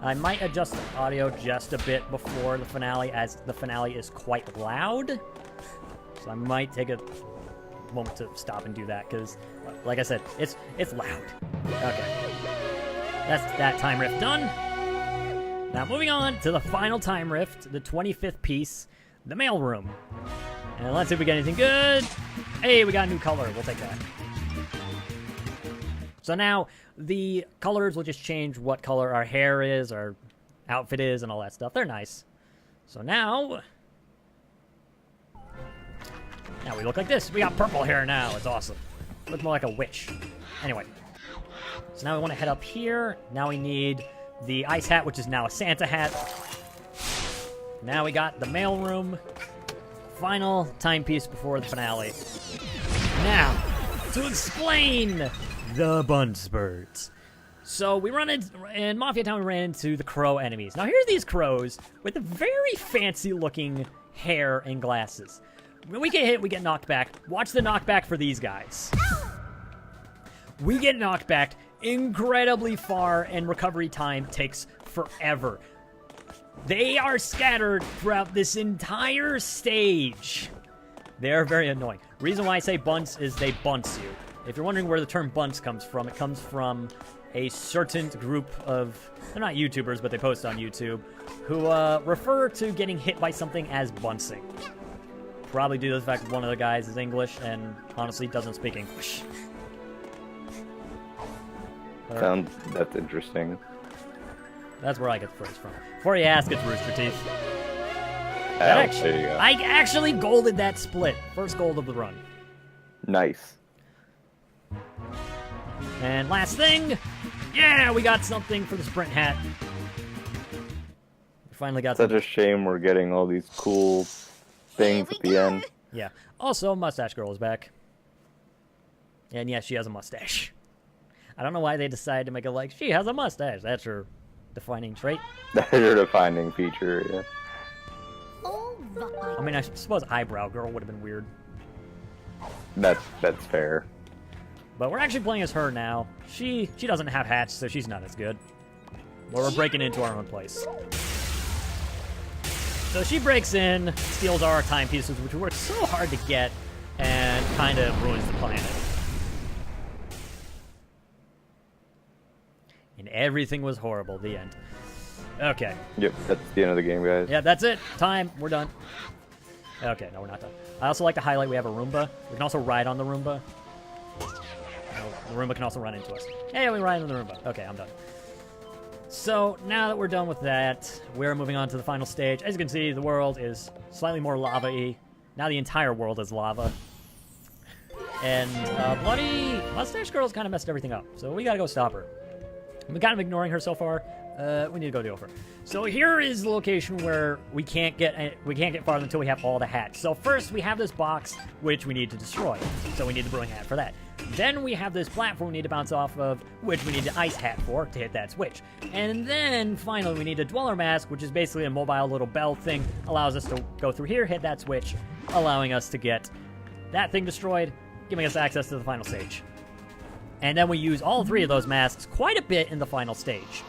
I might adjust the audio just a bit before the finale, as the finale is quite loud. So I might take a moment to stop and do that, because, like I said, it's loud. Okay. That's that time rift done. Now moving on to the final time rift, the 25th piece, the mailroom. And let's see if we get anything good. Hey, we got a new color. We'll take that. So now, the colors will just change what color our hair is, our outfit is, and all that stuff. They're nice. So now we look like this. We got purple hair now. It's awesome. Look more like a witch. Anyway. So now we want to head up here. Now we need the ice hat, which is now a Santa hat. Now we got the mailroom. Final timepiece before the finale. Now, to explain the Bunspirds. So we run in Mafia Town, we ran into the crow enemies. Now here's these crows with very fancy looking hair and glasses. When we get hit, we get knocked back. Watch the knockback for these guys. We get knocked back incredibly far, and recovery time takes forever. They are scattered throughout this entire stage. They're very annoying. Reason why I say bunts is they bunts you. If you're wondering where the term bunts comes from, it comes from a certain group of, they're not YouTubers, but they post on YouTube, who refer to getting hit by something as buntsing. Probably due to the fact that one of the guys is English and honestly doesn't speak English. That's interesting. That's where I get the phrase from. Before you ask, it's Rooster Teeth. There you go. I actually golded that split. First gold of the run. Nice. And last thing, yeah, we got something for the sprint hat. We finally got Such a shame we're getting all these cool things at the end. Yeah. Also, Mustache Girl is back. And yes, she has a mustache. I don't know why they decided to make it like, she has a mustache. That's her defining trait. That's your defining feature, yeah. I mean, I suppose Eyebrow Girl would have been weird. That's fair. But we're actually playing as her now. She doesn't have hats, so she's not as good. But we're breaking into our own place. So she breaks in, steals our timepieces, which we worked so hard to get, and kind of ruins the planet. And everything was horrible, the end. Okay. Yep, that's the end of the game, guys. Yeah, that's it. Time. We're done. Okay, no, we're not done. I also like to highlight we have a Roomba. We can also ride on the Roomba. The Roomba can also run into us. Hey, we ride on the Roomba. Okay, I'm done. So, now that we're done with that, we're moving on to the final stage. As you can see, the world is slightly more lava-y. Now the entire world is lava. And Bloody Mustache Girl's kind of messed everything up. So we gotta go stop her. We're kind of ignoring her so far. We need to go deal with her. So here is the location where we can't get farther until we have all the hats. So first we have this box which we need to destroy. So we need the brewing hat for that. Then we have this platform we need to bounce off of, which we need the ice hat for to hit that switch. And then finally we need a dweller mask, which is basically a mobile little bell thing, allows us to go through here, hit that switch, allowing us to get that thing destroyed, giving us access to the final stage. And then we use all three of those masks quite a bit in the final stage.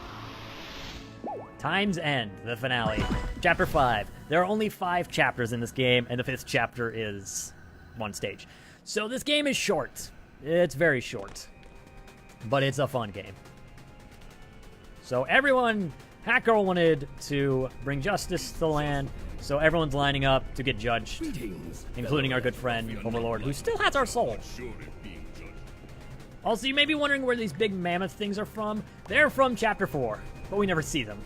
Time's End, the finale. Chapter 5. There are only 5 chapters in this game, and the 5th chapter is one stage. So this game is short. It's very short. But it's a fun game. So everyone, Hat Girl wanted to bring justice to the land, so everyone's lining up to get judged, including our good friend, Overlord, who still has our soul. Also, you may be wondering where these big mammoth things are from. They're from Chapter 4, but we never see them.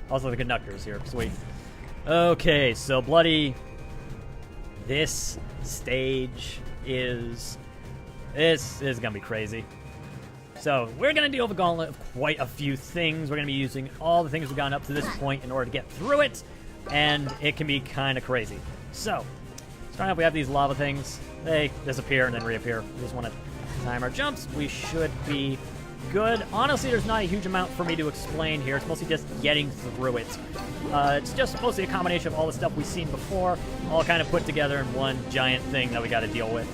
Also, the conductor's here. Sweet. Okay, so Bloody. This stage is... This is going to be crazy. So, we're going to deal with a gauntlet of quite a few things. We're going to be using all the things we've gotten up to this point in order to get through it. And it can be kind of crazy. So, Starting off, we have these lava things. They disappear and then reappear. We just want to time our jumps. We should be good. Honestly, there's not a huge amount for me to explain here. It's mostly just getting through it. It's just mostly a combination of all the stuff we've seen before, all kind of put together in one giant thing that we got to deal with.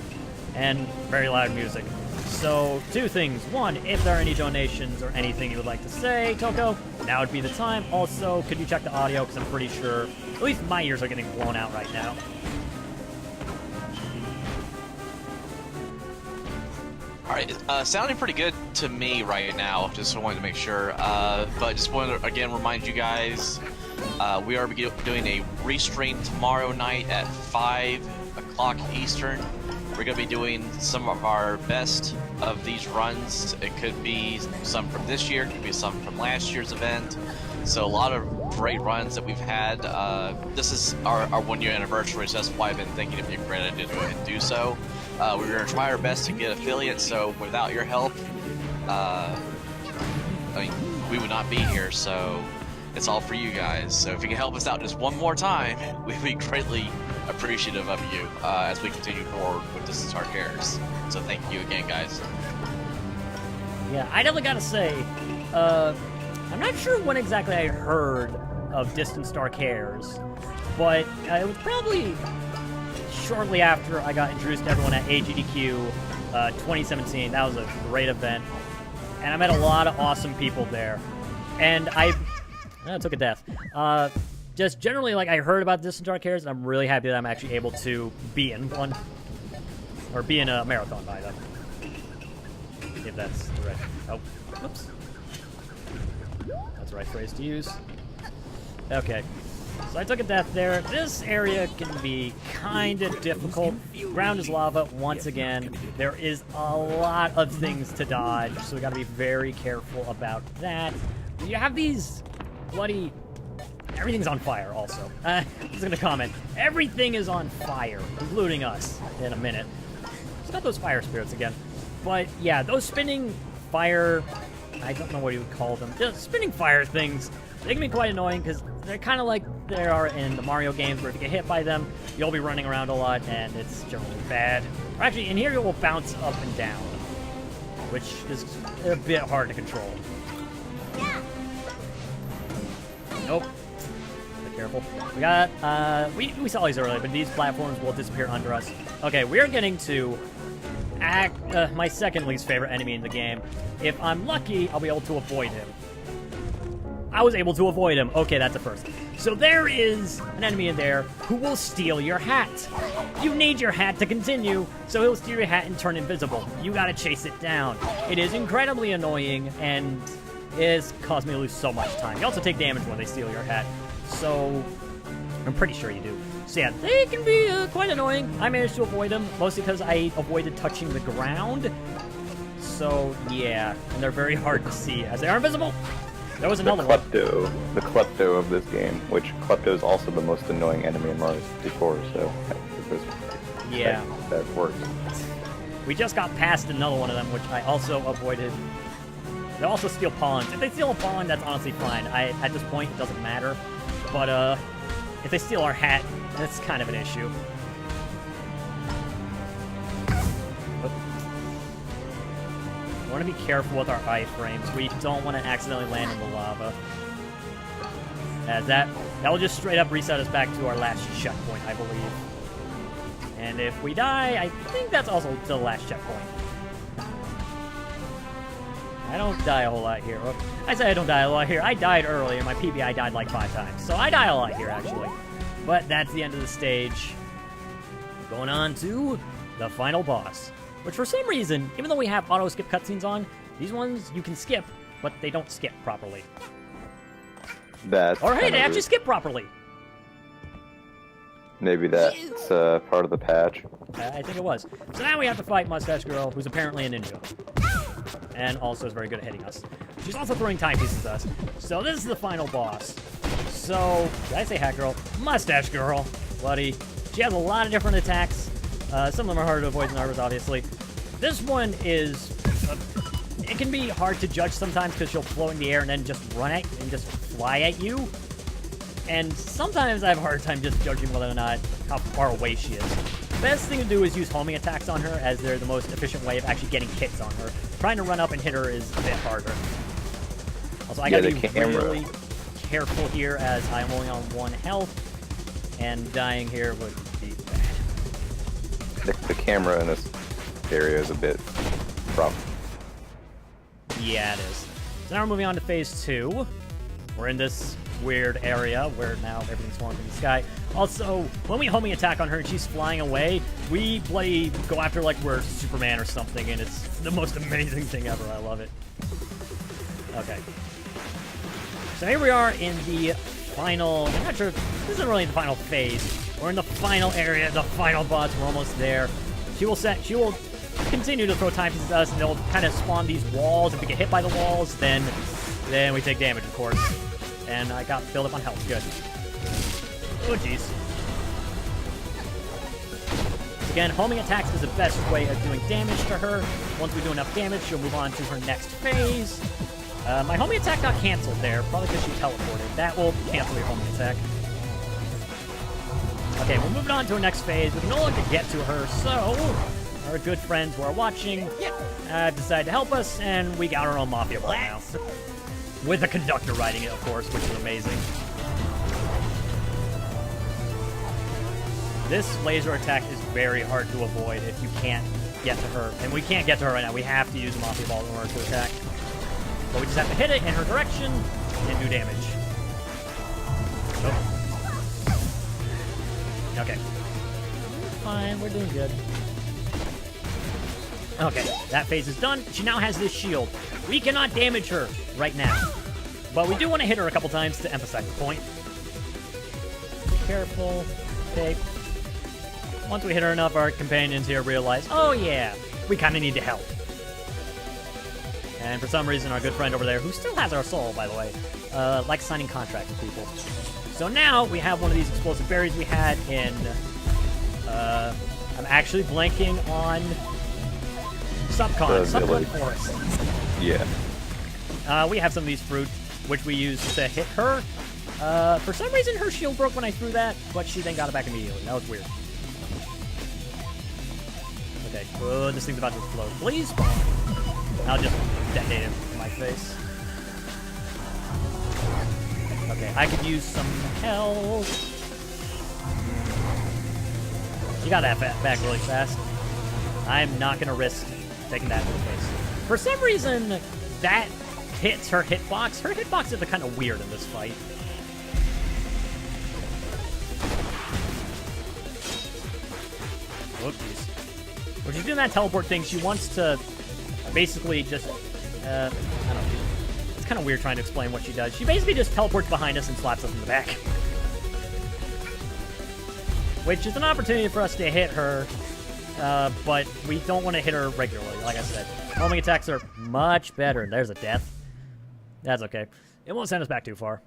And very loud music. So, two things. One, if there are any donations or anything you would like to say, Toko, now would be the time. Also, could you check the audio, because I'm pretty sure at least my ears are getting blown out right now. Alright, sounding pretty good to me right now, just wanted to make sure. But just wanted to, again, remind you guys, we are doing a restream tomorrow night at 5 o'clock Eastern. We're going to be doing some of our best of these runs. It could be some from this year, it could be some from last year's event. So a lot of great runs that we've had. This is our 1 year anniversary, so that's why I've been thinking it'd be a great idea to go ahead and do so. We're going to try our best to get affiliates, so without your help, I mean, we would not be here, so it's all for you guys. So if you can help us out just one more time, we'd be greatly appreciative of you as we continue forward with Distant Star Cares. So thank you again, guys. Yeah, I definitely gotta say, I'm not sure when exactly I heard of Distant Star Cares, but it was probably shortly after I got introduced to everyone at AGDQ 2017. That was a great event, and I met a lot of awesome people there. And I took a death. Just generally, like, I heard about Distant Star Cares, and I'm really happy that I'm actually able to be in one. Or be in a marathon by them. If that's the right... Oh, whoops. That's the right phrase to use. Okay. So I took a death there. This area can be kind of difficult. Ground is lava once again. There is a lot of things to dodge, so we gotta be very careful about that. You have these bloody... Everything's on fire, also. I'm just gonna comment. Everything is on fire, including us, in a minute. It's not those fire spirits again. But, yeah, those spinning fire... I don't know what you would call them. Just spinning fire things. They can be quite annoying, because they're kind of like they are in the Mario games, where if you get hit by them, you'll be running around a lot, and it's generally bad. Or actually, in here, it will bounce up and down, which is a bit hard to control. Nope. Careful. We got, we saw these earlier, but these platforms will disappear under us. Okay, we're getting to my second least favorite enemy in the game. If I'm lucky, I'll be able to avoid him. I was able to avoid him. Okay, that's a first. So there is an enemy in there who will steal your hat. You need your hat to continue, so he'll steal your hat and turn invisible. You gotta chase it down. It is incredibly annoying, and it's caused me to lose so much time. You also take damage when they steal your hat. So, I'm pretty sure you do. So yeah, they can be quite annoying. I managed to avoid them, mostly because I avoided touching the ground. So, yeah, and they're very hard to see, as they are invisible. There was another one. The Klepto of this game, which Klepto is also the most annoying enemy in Mario 64, so yeah, that works. We just got past another one of them, which I also avoided. They'll also steal pawns. If they steal a pawn, that's honestly fine. At this point, it doesn't matter. But, if they steal our hat, that's kind of an issue. We want to be careful with our iframes. We don't want to accidentally land in the lava. As that will just straight up reset us back to our last checkpoint, I believe. And if we die, I think that's also the last checkpoint. I don't die a whole lot here. Well, I say I don't die a lot here. I died earlier. My PBI died like 5 times. So I die a lot here, actually. But that's the end of the stage. Going on to the final boss. Which, for some reason, even though we have auto-skip cutscenes on, these ones you can skip, but they don't skip properly. Or hey, they actually skip properly! Maybe that's part of the patch. I think it was. So now we have to fight Mustache Girl, who's apparently a ninja. And also is very good at hitting us. She's also throwing timepieces at us. So this is the final boss. So, did I say Hat Girl? Mustache Girl, buddy. She has a lot of different attacks. Some of them are harder to avoid than others, obviously. This one is... it can be hard to judge sometimes because she'll float in the air and then just run at and just fly at you. and sometimes I have a hard time just judging whether or not how far away she is. Best thing to do is use homing attacks on her, as they're the most efficient way of actually getting hits on her. Trying to run up and hit her is a bit harder. Also, I gotta be really careful here, as I'm only on 1 health, and dying here would be bad. The camera in this area is a bit rough. Yeah, it is. So now we're moving on to phase 2. We're in this weird area where now everything's falling from the sky. Also, when we homing attack on her and she's flying away, we bloody go after like we're Superman or something, and it's the most amazing thing ever. I love it. Okay. So here we are in the final, I'm not sure, this isn't really the final phase. We're in the final area, the final boss, we're almost there. She will continue to throw time pieces at us, and they'll kind of spawn these walls. If we get hit by the walls, then we take damage, of course. And I got filled up on health, good. Oh, jeez. Again, homing attacks is the best way of doing damage to her. Once we do enough damage, she'll move on to her next phase. My homing attack got canceled there, probably because she teleported. That will cancel your homing attack. Okay, we're moving on to our next phase. We can no longer get to her, so our good friends who are watching decided to help us, and we got our own Mafia ball now. With a conductor riding it, of course, which is amazing. This laser attack is very hard to avoid if you can't get to her. And we can't get to her right now. We have to use a Mafia ball in order to attack. But we just have to hit it in her direction and do damage. Oh. Okay. Fine, we're doing good. Okay, that phase is done. She now has this shield. We cannot damage her right now. But we do want to hit her a couple times to emphasize the point. Be careful. Okay. Once we hit her enough, our companions here realize, oh yeah, we kind of need to help. And for some reason, our good friend over there, who still has our soul, by the way, likes signing contracts with people. So now we have one of these explosive berries we had in... I'm actually blanking on... Subcon Forest. Yeah. We have some of these fruits, which we use to hit her. For some reason, her shield broke when I threw that, but she then got it back immediately. That was weird. Okay, good. This thing's about to explode. Please spawn. I'll just detonate him in my face. Okay, I could use some health. You got that back really fast. I'm not going to risk taking that in the face. For some reason, that hits her hitbox. Her hitboxes are kind of weird in this fight. Whoopsies. When she's doing that teleport thing, she wants to basically just, I don't know. It's kind of weird trying to explain what she does. She basically just teleports behind us and slaps us in the back. Which is an opportunity for us to hit her, but we don't want to hit her regularly, like I said. Homing attacks are much better. There's a death. That's okay. It won't send us back too far.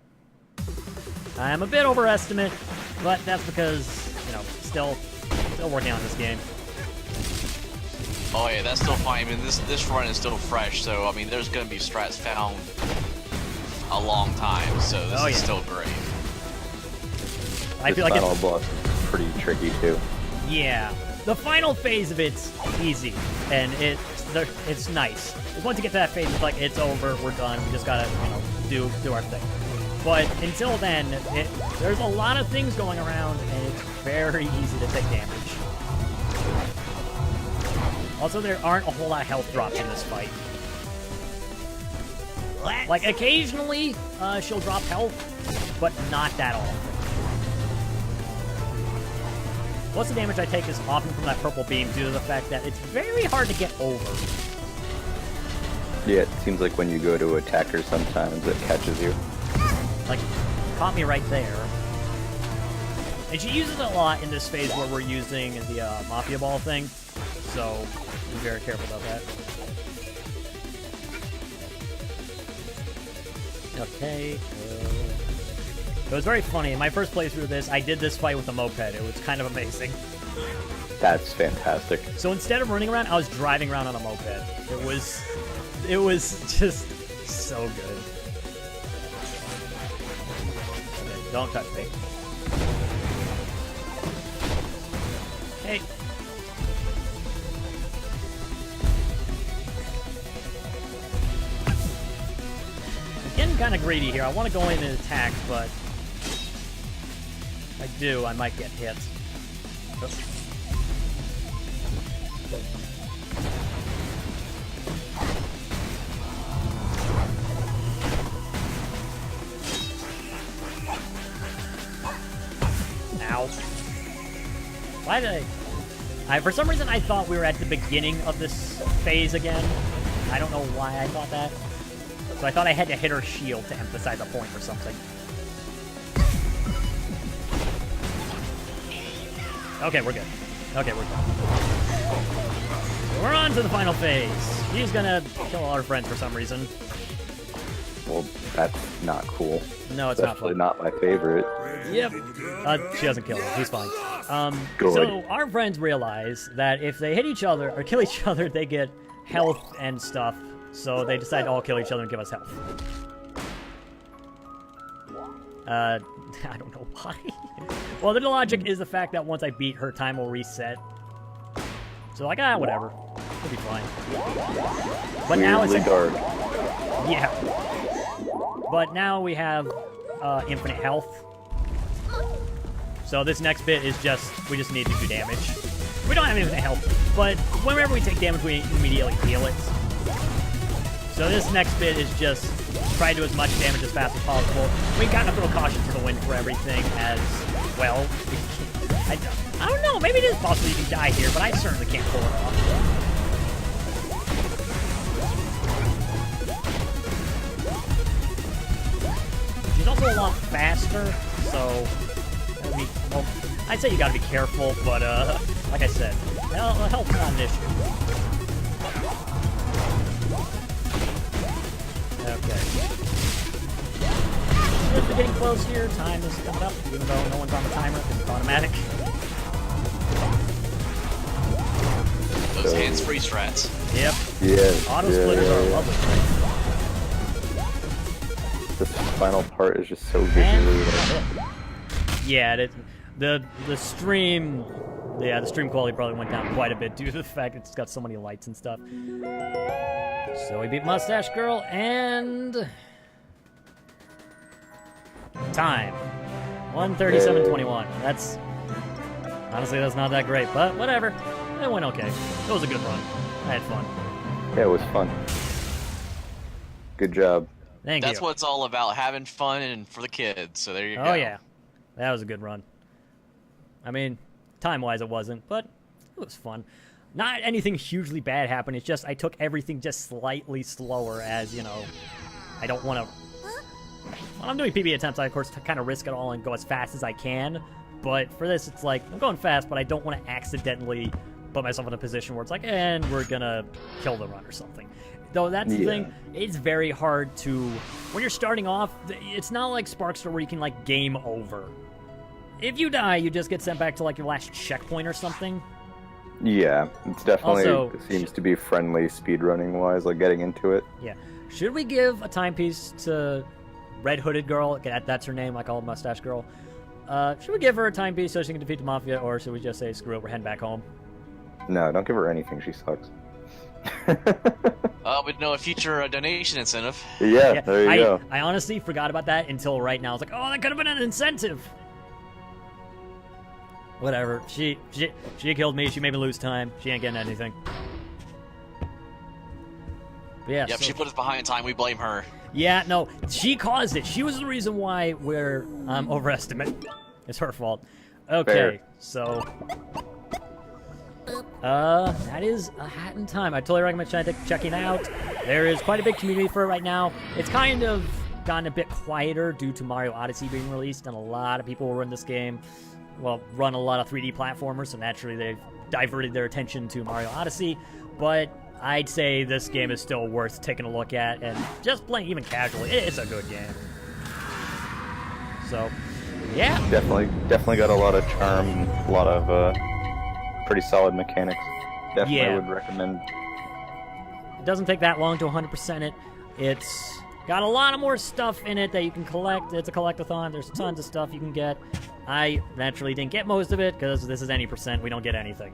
I'm a bit overestimate, but that's because, you know, still working on this game. Oh yeah, that's still fine. I mean, this run is still fresh, so I mean, there's gonna be strats found a long time, so this is still great. I feel like the final boss is pretty tricky too. Yeah, the final phase of it's easy, and it's nice. Once you get to that phase, it's like it's over, we're done. We just gotta, you know, do our thing. But until then, there's a lot of things going around, and it's very easy to take damage. Also, there aren't a whole lot of health drops in this fight. Like, occasionally, she'll drop health, but not that often. Most of the damage I take is often from that purple beam due to the fact that it's very hard to get over. Yeah, it seems like when you go to attack her, sometimes it catches you. Like, caught me right there. And she uses it a lot in this phase where we're using the Mafia Ball thing, so be very careful about that. Okay. It was very funny. In my first playthrough of this, I did this fight with a moped. It was kind of amazing. That's fantastic. So instead of running around, I was driving around on a moped. It was just so good. Okay. Don't touch me. Hey. I'm getting kind of greedy here. I want to go in and attack, but if I do, I might get hit. Ow. Why did I... For some reason, I thought we were at the beginning of this phase again. I don't know why I thought that. So I thought I had to hit her shield to emphasize a point or something. Okay, we're good. Okay, we're good. We're on to the final phase. She's gonna kill all her friends for some reason. Well, that's not cool. No, it's Especially not not my favorite. Yep. She doesn't kill him. He's fine. Good. So our friends realize that if they hit each other or kill each other, they get health and stuff. So they decide to all kill each other and give us health. I don't know why. Well, the logic is the fact that once I beat her, time will reset. So like, whatever. It'll be fine. But now it's dark. yeah. But now we have infinite health. So this next bit is we just need to do damage. We don't have infinite health, but whenever we take damage, we immediately heal it. So this next bit is just try to do as much damage as fast as possible. We got a little caution to the wind for everything as well. I don't know, maybe it is possible you can die here, but I certainly can't pull it off. She's also a lot faster, so well, I'd say you gotta be careful, but like I said, health's not an issue. Okay. We're getting close here. Time is coming up, even though no one's on the timer because it's automatic. Those hands-free strats. Yep. Yeah. Auto splitters are a lovely thing. This final part is just so visually. Yeah, the stream, the stream quality probably went down quite a bit due to the fact it's got so many lights and stuff. So we beat Mustache Girl and time 1:37:21. That's honestly that's not that great, but whatever. It went okay. It was a good run. I had fun. Yeah, it was fun. Good job. Thank you. That's what it's all about, having fun and for the kids. So there you go. Oh yeah, that was a good run. I mean, time-wise it wasn't, but it was fun. Not anything hugely bad happened. It's just I took everything just slightly slower, as you know. I don't want to. When I'm doing PB attempts, I of course kind of risk it all and go as fast as I can. But for this, it's like I'm going fast, but I don't want to accidentally put myself in a position where it's like, and we're gonna kill the run or something. Though that's the thing, it's very hard to, when you're starting off, it's not like Sparkstar where you can like game over. If you die, you just get sent back to like your last checkpoint or something. Yeah, it's definitely Also, it seems to be friendly speedrunning wise, like getting into it. Yeah. Should we give a timepiece to Red Hooded Girl? That's her name, I call her Mustache Girl. Should we give her a timepiece so she can defeat the Mafia, or should we just say, screw it, we're heading back home? No, don't give her anything, she sucks. With no future donation incentive. Yeah, there you go. I honestly forgot about that until right now. I was like, oh, that could have been an incentive. Whatever. She killed me. She made me lose time. She ain't getting anything. But yeah. Yep, she put us behind time. We blame her. Yeah, no, she caused it. She was the reason why we're overestimate. It's her fault. Okay, Fair. so that is a hat in time. I totally recommend checking out. There is quite a big community for it right now. It's kind of gotten a bit quieter due to Mario Odyssey being released, and a lot of people run this game. Well, run a lot of 3D platformers, so naturally they've diverted their attention to Mario Odyssey. But I'd say this game is still worth taking a look at, and just playing even casually. It's a good game. So, yeah. Definitely got a lot of charm, a lot of pretty solid mechanics. Definitely would recommend. It doesn't take that long to 100% it. Got a lot of more stuff in it that you can collect. It's a collectathon. There's tons of stuff you can get. I naturally didn't get most of it because this is any percent. We don't get anything.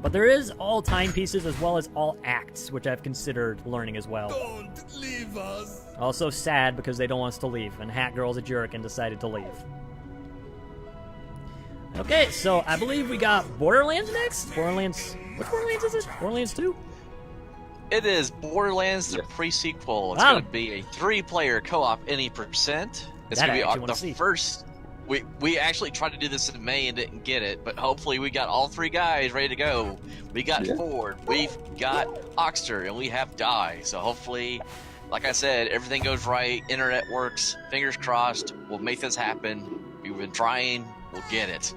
But there is all timepieces as well as all acts, which I've considered learning as well. Don't leave us. Also sad because they don't want us to leave, and Hat Girl's a jerk and decided to leave. Okay, so I believe we got Borderlands next? Borderlands... Which Borderlands is it? Borderlands 2? It is Borderlands, the pre-sequel. It's going to be a 3-player co-op any percent. It's going to be the first... We actually tried to do this in May and didn't get it, but hopefully we got all 3 guys ready to go. We got Ford, we've got Oxter, and we have Die. So hopefully, like I said, everything goes right, internet works, fingers crossed, we'll make this happen. We've been trying, we'll get it.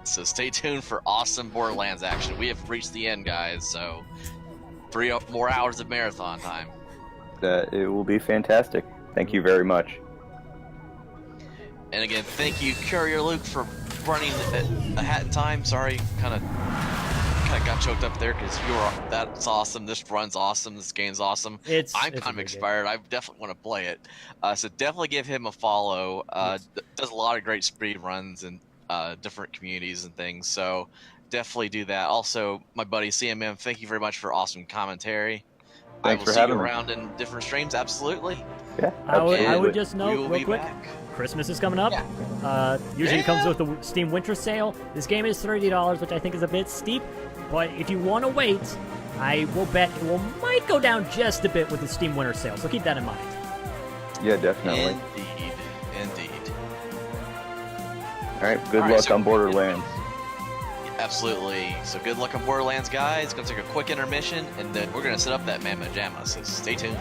So stay tuned for awesome Borderlands action. We have reached the end, guys, so 3 more hours of marathon time. It will be fantastic. Thank you very much. And again, thank you, Courier Luke, for running a hat in time. Sorry, kind of got choked up there because that's awesome. This run's awesome. This game's awesome. I'm kind of inspired. I definitely want to play it. So definitely give him a follow. Does a lot of great speed runs in different communities and things. So definitely do that. Also, my buddy CMM, thank you very much for awesome commentary. Thanks for I will see having you me. around in different streams. Absolutely. Yeah, I would just note we will real be quick, back. Christmas is coming up. Usually it comes with the Steam Winter Sale. This game is $30, which I think is a bit steep, but if you want to wait, I will bet it might go down just a bit with the Steam Winter Sale, so keep that in mind. Yeah, definitely. Indeed. All right, good luck on Borderlands. Absolutely. So good luck on Borderlands, guys. It's going to take a quick intermission, and then we're going to set up that Mamma Jamma, so stay tuned.